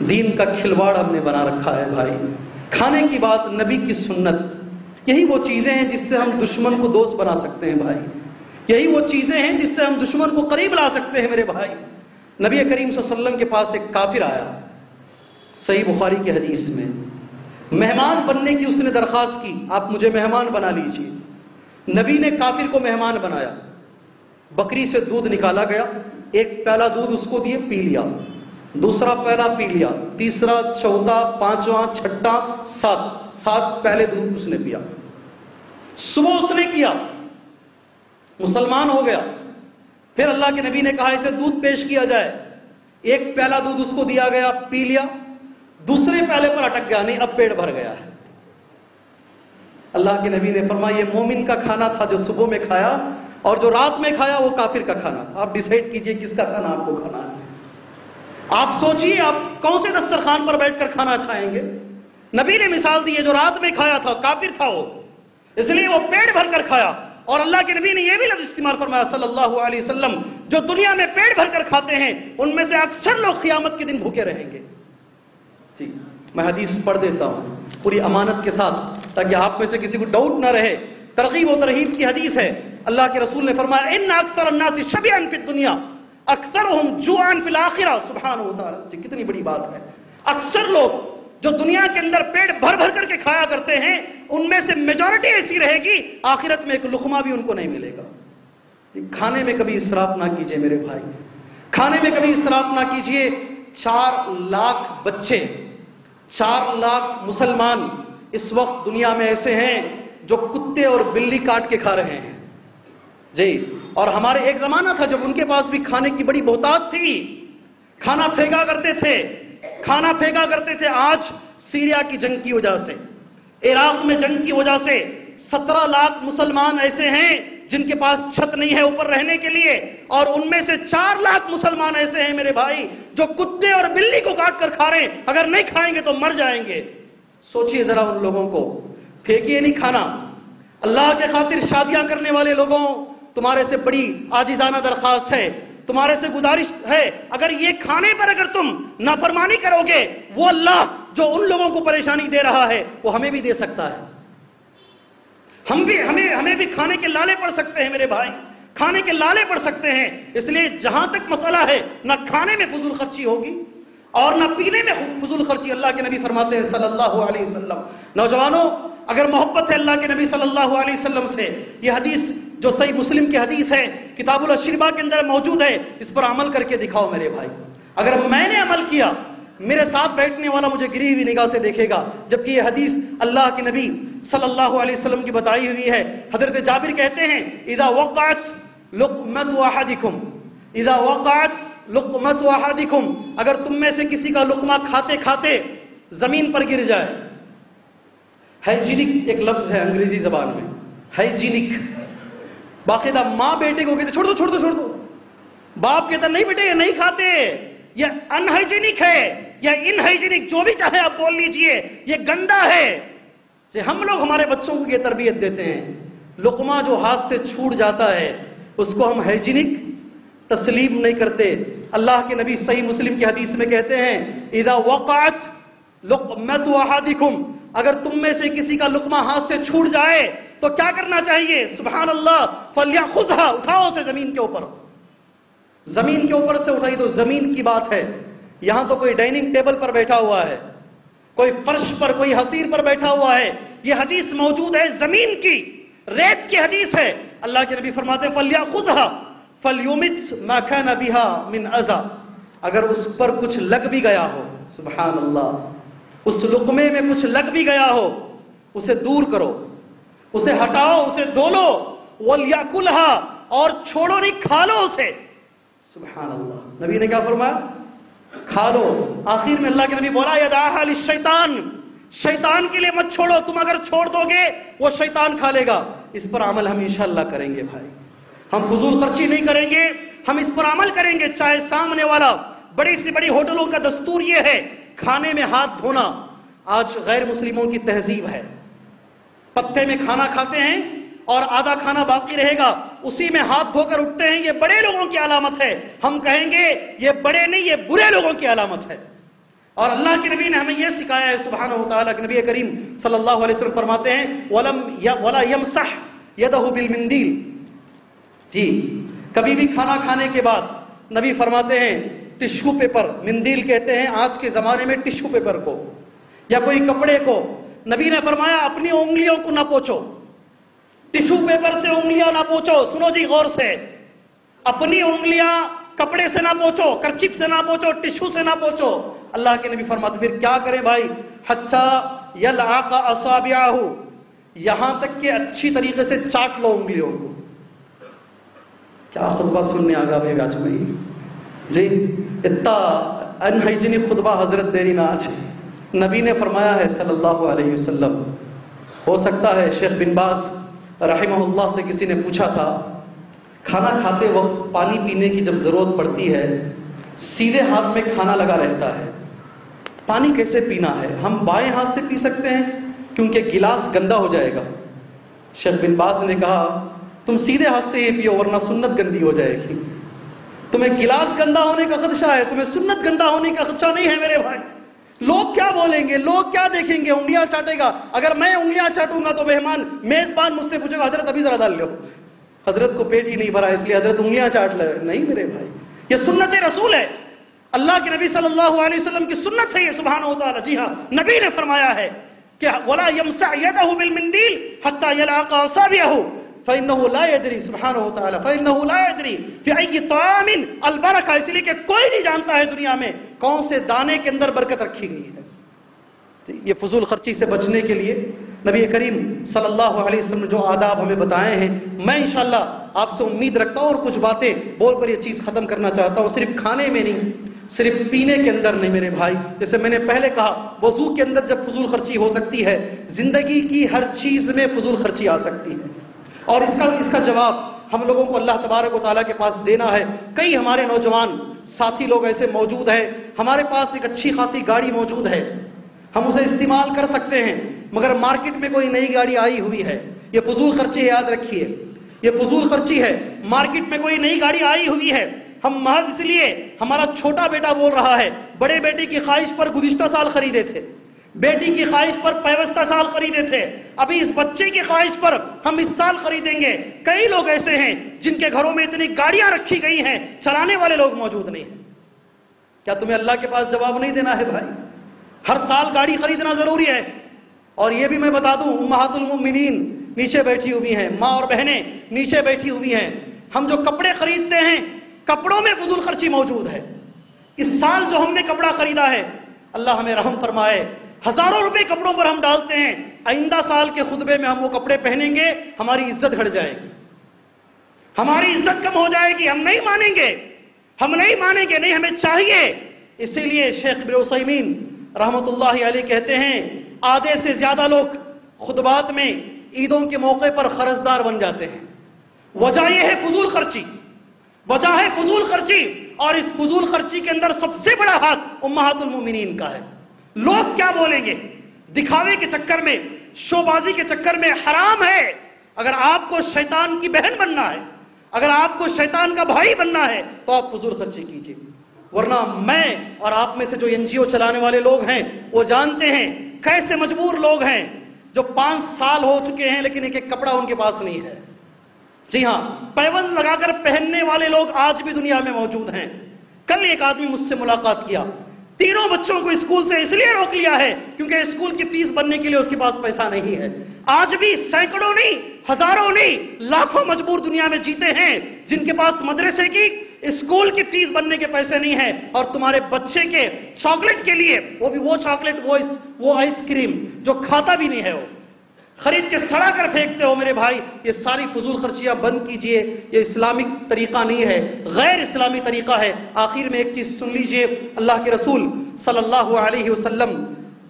دین کا کھلواڑ ہم نے بنا رکھا ہے بھائی. کھانے کی بات، نبی کی سنت، یہی وہ چیزیں ہیں جس سے ہم دشمن کو دوست بنا سکتے ہیں بھائی. یہی وہ چیزیں ہیں جس سے ہم دشمن کو قریب لا سکتے ہیں میرے بھائی. نبی کریم صلی اللہ علیہ وسلم کے پاس ایک کافر آیا، صحیح بخاری کی حدیث میں. مہمان بننے کی اس نے درخواست کی، آپ مجھے مہمان بنا لیجیے. نبی نے کافر کو مہمان بنایا. بکری سے دودھ نکالا گیا، ایک پیالہ دودھ اس کو دیے، پی لیا. دوسرا پیالہ پی لیا، تیسرا، چوتھا، پانچواں، چھٹا، سات پیالے دودھ اس نے پیا. صبح اس نے کیا، مسلمان ہو گیا. پھر اللہ کے نبی نے کہا اسے دودھ پیش کیا جائے. ایک پیالہ دودھ اس کو دیا گیا، پی لیا. دوسرے پیالے پر اٹک گیا، نہیں اب پیٹ بھر گیا ہے. اللہ کے نبی نے فرمایا یہ مومن کا کھانا تھا جو صبح میں کھایا، اور جو رات میں کھایا وہ کافر کا کھانا تھا. آپ ڈیسائیڈ کیجئے کس کا کھانا آپ کو کھانا ہے. آپ سوچئے آپ کون سے دسترخوان پر بیٹھ کر کھانا چاہیں گے. نبی نے مثال دی ہے، جو رات میں کھایا تھا کافر تھا وہ، اس لیے وہ پیٹ بھر کر کھایا. اور اللہ کے نبی نے یہ بھی لفظ استعمال فرمایا صلی اللہ علیہ وسلم، جو دنیا میں پیٹ بھر کر کھاتے ہیں ان میں سے اکثر لوگ قیامت کے دن بھوکے رہیں گے. جی میں حدیث پڑھ دیتا ہوں پوری امانت کے ساتھ تاکہ آپ میں سے کسی کو ڈاؤٹ نہ رہے. ترغیب و ترہیب کی حدیث ہے. اللہ کے رسول نے فرمایا ان اکثر الناس شبعا فی الدنیا اکثرهم جوعا فی الاخرہ. سبحانہ وتعالی، کتنی بڑی بات ہے. اکثر لوگ جو دنیا کے اندر پیٹ بھر بھر کر کے کھایا کرتے ہیں ان میں سے میجورٹی ایسی رہے گی آخرت میں ایک لقمہ بھی ان کو نہیں ملے گا. کھانے میں کبھی اسراف نہ کیجئے میرے بھائی، کھانے میں کبھی اسراف نہ کیجئے. 4 لاکھ بچے، 4 لاکھ مسلمان اس وقت دنیا میں ایسے ہیں جو کتے اور بلی کاٹ کے کھا رہے ہیں. جی اور ہمارے ایک زمانہ تھا جب ان کے پاس بھی کھانے کی بڑی بہتات تھی، کھانا پھینکا کرتے تھے، کھانا پھینکا کرتے تھے. آج سیریا کی جنگ کی وجہ سے، عراق میں جنگ کی وجہ سے 17 لاکھ مسلمان ایسے ہیں جن کے پاس چھت نہیں ہے اوپر رہنے کے لیے، اور ان میں سے 4 لاکھ مسلمان ایسے ہیں میرے بھائی جو کتے اور بلی کو کاٹ کر کھا رہے ہیں. اگر نہیں کھائیں گے تو مر جائیں گے. سوچئے ذرا ان لوگوں کو. پھینکیے نہیں کھانا. اللہ کے خاطر شادیاں کرنے والے لوگوں، تمہارے سے بڑی عاجزانہ درخواست ہے، تمہارے سے گزارش ہے، اگر یہ کھانے پر اگر تم نافرمانی کرو گے، وہ اللہ جو ان لوگوں کو پریشانی دے رہا ہے وہ ہمیں بھی دے سکتا ہے. ہمیں بھی کھانے کے لالے پڑ سکتے ہیں میرے بھائی، کھانے کے لالے پڑ سکتے ہیں. اس لیے جہاں تک مسئلہ ہے نہ کھانے میں فضول خرچی ہوگی اور نہ پینے میں فضول خرچی. اللہ کے نبی فرماتے ہیں صلی اللہ علیہ وسلم، نوجوانوں اگر محبت ہے اللہ کے نبی صلی اللہ علیہ وسلم سے، یہ حدیث جو صحیح مسلم کی حدیث ہے، کتاب الاشربہ کے اندر موجود ہے، اس پر عمل کر کے دکھاؤ میرے بھائی. اگر میں نے عمل کیا، میرے ساتھ بیٹھنے والا مجھے گری ہوئی نگاہ سے دیکھے گا، جبکہ یہ حدیث اللہ کے نبی صلی اللہ علیہ وسلم کی بتائی ہوئی ہے. حضرت جابر کہتے ہیں اذا وقعت لقمۃ احدکم، اذا وقعت لقمۃ احدکم، اگر تم میں سے کسی کا لقمہ کھاتے کھاتے زمین پر گر جائے. ہائیجینک ایک لفظ ہے انگریزی زبان میں، ہائیجینک. باقاعدہ ماں بیٹے کو کہتے چھوڑ دو چھوڑ دو چھوڑ دو، باپ کہتا نہیں بیٹے یہ نہیں کھاتے، یہ ان ہائیجینک ہے یا ان ہائیجینک، جو بھی چاہے آپ بول لیجئے، یہ گندا ہے. ہم لوگ ہمارے بچوں کو یہ تربیت دیتے ہیں، لقمہ جو ہاتھ سے چھوٹ جاتا ہے اس کو ہم ہائیجینک تسلیم نہیں کرتے. اللہ کے نبی صحیح مسلم کی حدیث میں کہتے ہیں اذا وقعت لقمۃ احدکم، اگر تم میں سے کسی کا لقمہ ہاتھ سے چھوٹ جائے تو کیا کرنا چاہیے؟ سبحان اللہ، فلیأخذها، اٹھاؤ اسے زمین کے اوپر. زمین کے اوپر سے اٹھائی تو زمین کی بات ہے. یہاں تو کوئی ڈائننگ ٹیبل پر بیٹھا ہوا ہے، کوئی فرش پر، کوئی حصیر پر بیٹھا ہوا ہے. یہ حدیث موجود ہے زمین کی، ریت کی حدیث ہے. اللہ کے نبی فرماتے ہیں فلیأخذها فلیمت ما کان بها من اذى، اگر اس پر کچھ لگ بھی گیا ہو، سبحان اللہ، اس لقمے میں کچھ لگ بھی گیا ہو، اسے دور کرو، اسے ہٹاؤ، اسے دھو لو. وَلْيَأْكُلْهَا، اور چھوڑو نہیں، کھا لو اسے. سبحان اللہ، نبی نے کیا فرمایا؟ کھا لو. آخر میں اللہ کے نبی بولا يَدْعَهَا لِلشَّيْطَانِ، شیطان کے لیے مت چھوڑو، تم اگر چھوڑ دو گے وہ شیطان کھا لے گا. اس پر عمل ہم انشاءاللہ کریں گے بھائی، ہم فضول خرچی نہیں کریں گے، ہم اس پر عمل کریں گے. چاہے سامنے والا، بڑی سی بڑی ہوٹلوں کا دستور یہ ہے کھانے میں ہاتھ دھونا. آج غیر مسلموں کی تہذیب ہے، پتے میں کھانا کھاتے ہیں اور آدھا کھانا باقی رہے گا، اسی میں ہاتھ دھو کر اٹھتے ہیں. یہ بڑے لوگوں کی علامت ہے. ہم کہیں گے یہ بڑے نہیں، یہ برے لوگوں کی علامت ہے. اور اللہ کے نبی نے ہمیں یہ سکھایا ہے سبحانہ و تعالیٰ کہ نبی کریم صلی اللہ علیہ وسلم فرماتے ہیں وَلَا يَمْسَحْ يَدَهُ بِالْمِنْدِيلِ، جی کبھی بھی کھانا کھانے کے بعد نبی فرماتے ہیں ٹشو پیپر، مندیل کہتے ہیں آج کے زمانے میں ٹشو پیپر کو یا کوئی کپڑے کو، نبی نے فرمایا اپنی انگلیوں کو نہ پوچھو، ٹشو پیپر سے انگلیاں نہ پوچھو. سنو جی غور سے، اپنی انگلیاں کپڑے سے نہ پوچھو، کرچیف سے نہ پوچھو، ٹشو سے نہ پوچھو. اللہ کے نبی فرماتے پھر کیا کریں بھائی؟ حتی یلعق اصابعہ، یہاں تک کہ اچھی طریقے سے چاٹ لو انگلیوں کو. کیا خطبہ سننے آگا بھائی آج میں جی، اتنا انہائیجینک خطبہ حضرت دیری نہ آج. نبی نے فرمایا ہے صلی اللہ علیہ وسلم، ہو سکتا ہے شیخ بن باز رحمہ اللہ سے کسی نے پوچھا تھا کھانا کھاتے وقت پانی پینے کی جب ضرورت پڑتی ہے سیدھے ہاتھ میں کھانا لگا رہتا ہے، پانی کیسے پینا ہے؟ ہم بائیں ہاتھ سے پی سکتے ہیں کیونکہ گلاس گندا ہو جائے گا. شیخ بن باز نے کہا تم سیدھے ہاتھ سے یہ پیو ورنہ سنت گندی ہو جائے گی. تمہیں گلاس گندا ہونے کا خدشہ ہے، تمہیں سنت گندا ہونے کا خدشہ نہیں ہے میرے بھائی. لوگ کیا بولیں گے، لوگ کیا دیکھیں گے، انگلیاں چاٹے گا. اگر میں انگلیاں چاٹوں گا تو مہمان میزبان مجھ سے پوچھے گا حضرت ابھی ذرا ڈال لو، حضرت کو پیٹ ہی نہیں بھرا اس لیے حضرت انگلیاں چاٹ لے. نہیں میرے بھائی، یہ سنت رسول ہے، اللہ کے نبی صلی اللہ علیہ وسلم کی سنت ہے یہ سبحانہ و تعالی. جی ہاں، نبی نے فرمایا ہے کہ وَلَا يَمْسَحْ يَدَهُ بِالْمِنْدِيلِ حَتَّى يَلْعَقَ أَصَابِعَهُ فَإِنَّهُ لَا يَدْرِي سبحانہ و تعالی فَإِنَّهُ لَا يَدْرِي فِي أَيِّ طَعَامٍ الْبَرَكَةُ، اس لیے کہ کوئی نہیں جانتا ہے دنیا میں کون سے دانے کے اندر برکت رکھی گئی ہے. یہ فضول خرچی سے بچنے کے لیے نبی کریم صلی اللہ علیہ وسلم نے جو آداب ہمیں بتائے ہیں، میں انشاءاللہ آپ سے امید رکھتا ہوں اور کچھ باتیں بول کر یہ چیز ختم کرنا چاہتا ہوں. صرف کھانے میں نہیں، صرف پینے کے اندر نہیں میرے بھائی. جیسے میں نے پہلے کہا وضو کے اندر جب فضول خرچی ہو سکتی ہے، زندگی کی ہر چیز میں فضول خرچی آ سکتی ہے. اور اس کا جواب ہم لوگوں کو اللہ تبارک و تعالیٰ کے پاس دینا ہے. کئی ہمارے نوجوان ساتھی لوگ ایسے موجود ہیں، ہمارے پاس ایک اچھی خاصی گاڑی موجود ہے، ہم اسے استعمال کر سکتے ہیں، مگر مارکیٹ میں کوئی نئی گاڑی آئی ہوئی ہے. یہ فضول خرچی ہے، یاد رکھیے یہ فضول خرچی ہے. مارکیٹ میں کوئی نئی گاڑی آئی ہوئی ہے، ہم محض اس لیے ہمارا چھوٹا بیٹا بول رہا ہے، بڑے بیٹے کی خواہش پر گزشتہ سال خریدے تھے، بیٹی کی خواہش پر پیوستہ سال خریدے تھے، ابھی اس بچے کی خواہش پر ہم اس سال خریدیں گے. کئی لوگ ایسے ہیں جن کے گھروں میں اتنی گاڑیاں رکھی گئی ہیں، چلانے والے لوگ موجود نہیں ہیں. کیا تمہیں اللہ کے پاس جواب نہیں دینا ہے بھائی؟ ہر سال گاڑی خریدنا ضروری ہے. اور یہ بھی میں بتا دوں امہات المؤمنین نیچے بیٹھی ہوئی ہیں، ماں اور بہنیں نیچے بیٹھی ہوئی ہیں، ہم جو کپڑے خریدتے ہیں کپڑوں میں فضول خرچی موجود ہے. اس سال جو ہم نے کپڑا خریدا ہے اللہ ہمیں رحم فرمائے، ہزاروں روپے کپڑوں پر ہم ڈالتے ہیں، آئندہ سال کے خطبے میں ہم وہ کپڑے پہنیں گے، ہماری عزت گھٹ جائے گی، ہماری عزت کم ہو جائے گی. ہم نہیں مانیں گے، ہم نہیں مانیں گے، نہیں ہمیں چاہیے. اسی لیے شیخ ابن عثیمین رحمت اللہ علیہ کہتے ہیں آدھے سے زیادہ لوگ خطبات میں عیدوں کے موقع پر قرضدار بن جاتے ہیں. وجہ یہ ہے فضول خرچی، وجہ ہے فضول خرچی. اور اس فضول خرچی کے اندر سب سے بڑا ہاتھ امہات المومنین کا ہے. لوگ کیا بولیں گے؟ دکھاوے کے چکر میں، شو بازی کے چکر میں حرام ہے. اگر آپ کو شیطان کی بہن بننا ہے، اگر آپ کو شیطان کا بھائی بننا ہے تو آپ فضول خرچی کیجیے. ورنہ میں اور آپ میں سے جو NGO چلانے والے لوگ ہیں وہ جانتے ہیں کیسے مجبور لوگ ہیں جو 5 سال ہو چکے ہیں لیکن ایک کپڑا ان کے پاس نہیں ہے. جی ہاں، پیبند لگا کر پہننے والے لوگ آج بھی دنیا میں موجود ہیں. کل ایک آدمی مجھ سے ملاقات کیا، 3 بچوں کو اسکول سے اس لیے روک لیا ہے کیونکہ اسکول کی فیس بننے کے لیے اس کے پاس پیسہ نہیں ہے. آج بھی سینکڑوں نہیں، ہزاروں نہیں، لاکھوں مجبور دنیا میں جیتے ہیں جن کے پاس مدرسے کی، اسکول کی فیس بننے کے پیسے نہیں ہیں. اور تمہارے بچے کے چاکلیٹ کے لیے، وہ بھی وہ چاکلیٹ، وہ آئس کریم جو کھاتا بھی نہیں ہے، وہ خرید کے سڑا کر پھینکتے ہو. میرے بھائی یہ ساری فضول خرچیاں بند کیجئے، یہ اسلامک طریقہ نہیں ہے، غیر اسلامی طریقہ ہے. آخر میں ایک چیز سن لیجئے، اللہ کے رسول صلی اللہ علیہ وسلم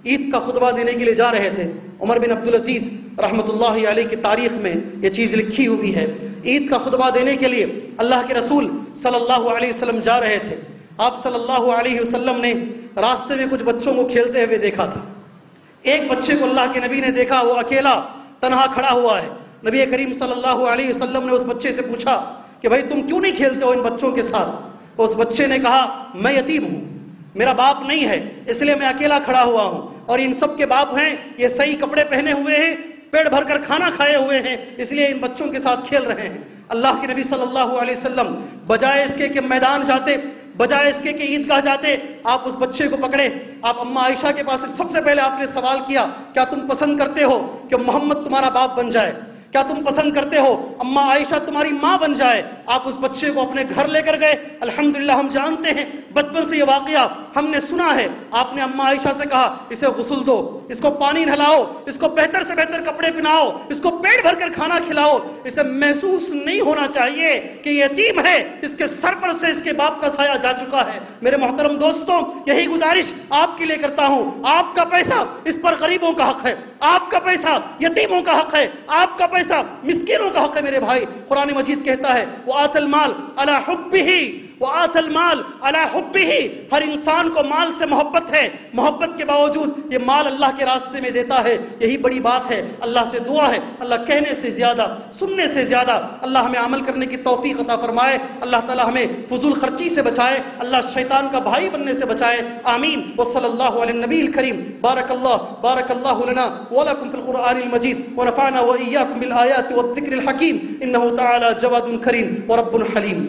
عید کا خطبہ دینے کے لیے جا رہے تھے. عمر بن عبدالعزیز رحمت اللہ علیہ کی تاریخ میں یہ چیز لکھی ہوئی ہے. عید کا خطبہ دینے کے لیے اللہ کے رسول صلی اللہ علیہ وسلم جا رہے تھے. آپ صلی اللہ علیہ وسلم نے راستے میں کچھ بچوں کو کھیلتے ہوئے دیکھا تھا. ایک بچے کو اللہ کے نبی نے دیکھا، وہ اکیلا تنہا کھڑا ہوا ہے. نبی کریم صلی اللہ علیہ وسلم نے اس بچے سے پوچھا کہ بھائی تم کیوں نہیں کھیلتے ہو ان بچوں کے ساتھ؟ اس بچے نے کہا میں یتیم ہوں، میرا باپ نہیں ہے اس لیے میں اکیلا کھڑا ہوا ہوں، اور ان سب کے باپ ہیں، یہ صحیح کپڑے پہنے ہوئے ہیں، پیٹ بھر کر کھانا کھائے ہوئے ہیں، اس لیے ان بچوں کے ساتھ کھیل رہے ہیں۔ اللہ کے نبی صلی اللہ علیہ وسلم بجائے اس کے کہ میدان جاتے، بجائے اس کے کہ عیدگاہ جاتے، آپ اس بچے کو پکڑے، آپ اماں عائشہ کے پاس سب سے پہلے آپ نے سوال کیا، کیا تم پسند کرتے ہو کہ محمد تمہارا باپ بن جائے؟ کیا تم پسند کرتے ہو اماں عائشہ تمہاری ماں بن جائے؟ آپ اس بچے کو اپنے گھر لے کر گئے۔ الحمدللہ ہم جانتے ہیں، بچپن سے یہ واقعہ ہم نے سنا ہے، آپ نے اماں عائشہ سے کہا اسے غسل دو، اس کو پانی نہلاؤ، اس کو بہتر سے بہتر کپڑے پہناؤ، اس کو پیٹ بھر کر کھانا کھلاؤ، اسے محسوس نہیں ہونا چاہیے کہ یہ یتیم ہے، اس کے سر پر سے اس کے باپ کا سایہ جا چکا ہے۔ میرے محترم دوستوں، یہی گزارش آپ کے لیے کرتا ہوں، آپ کا پیسہ اس پر غریبوں کا حق ہے، آپ کا پیسہ یتیموں کا حق ہے، آپ کا پیسہ مسکینوں کا حق ہے۔ میرے بھائی، قرآن مجید کہتا ہے وَآتَ الْمَالَ عَلَى حُبِّهِ وَآتَ الْمَالَ عَلَى حُبِّهِ، ہر انسان کو مال سے محبت ہے، محبت کے باوجود یہ مال اللہ کے راستے میں دیتا ہے، یہی بڑی بات ہے۔ اللہ سے دعا ہے، اللہ کہنے سے زیادہ سننے سے زیادہ اللہ ہمیں عمل کرنے کی توفیق عطا فرمائے، اللہ تعالی ہمیں فضول خرچی سے بچائے، اللہ شیطان کا بھائی بننے سے بچائے، آمین۔ وصلی اللہ علی النبی الکریم۔ بارک اللہ لنا ولکم فی القرآن المجید، ونفعنا وإیاکم بالآیات والذکر الحکیم، انہ تعالی جواد کریم ورب حلیم۔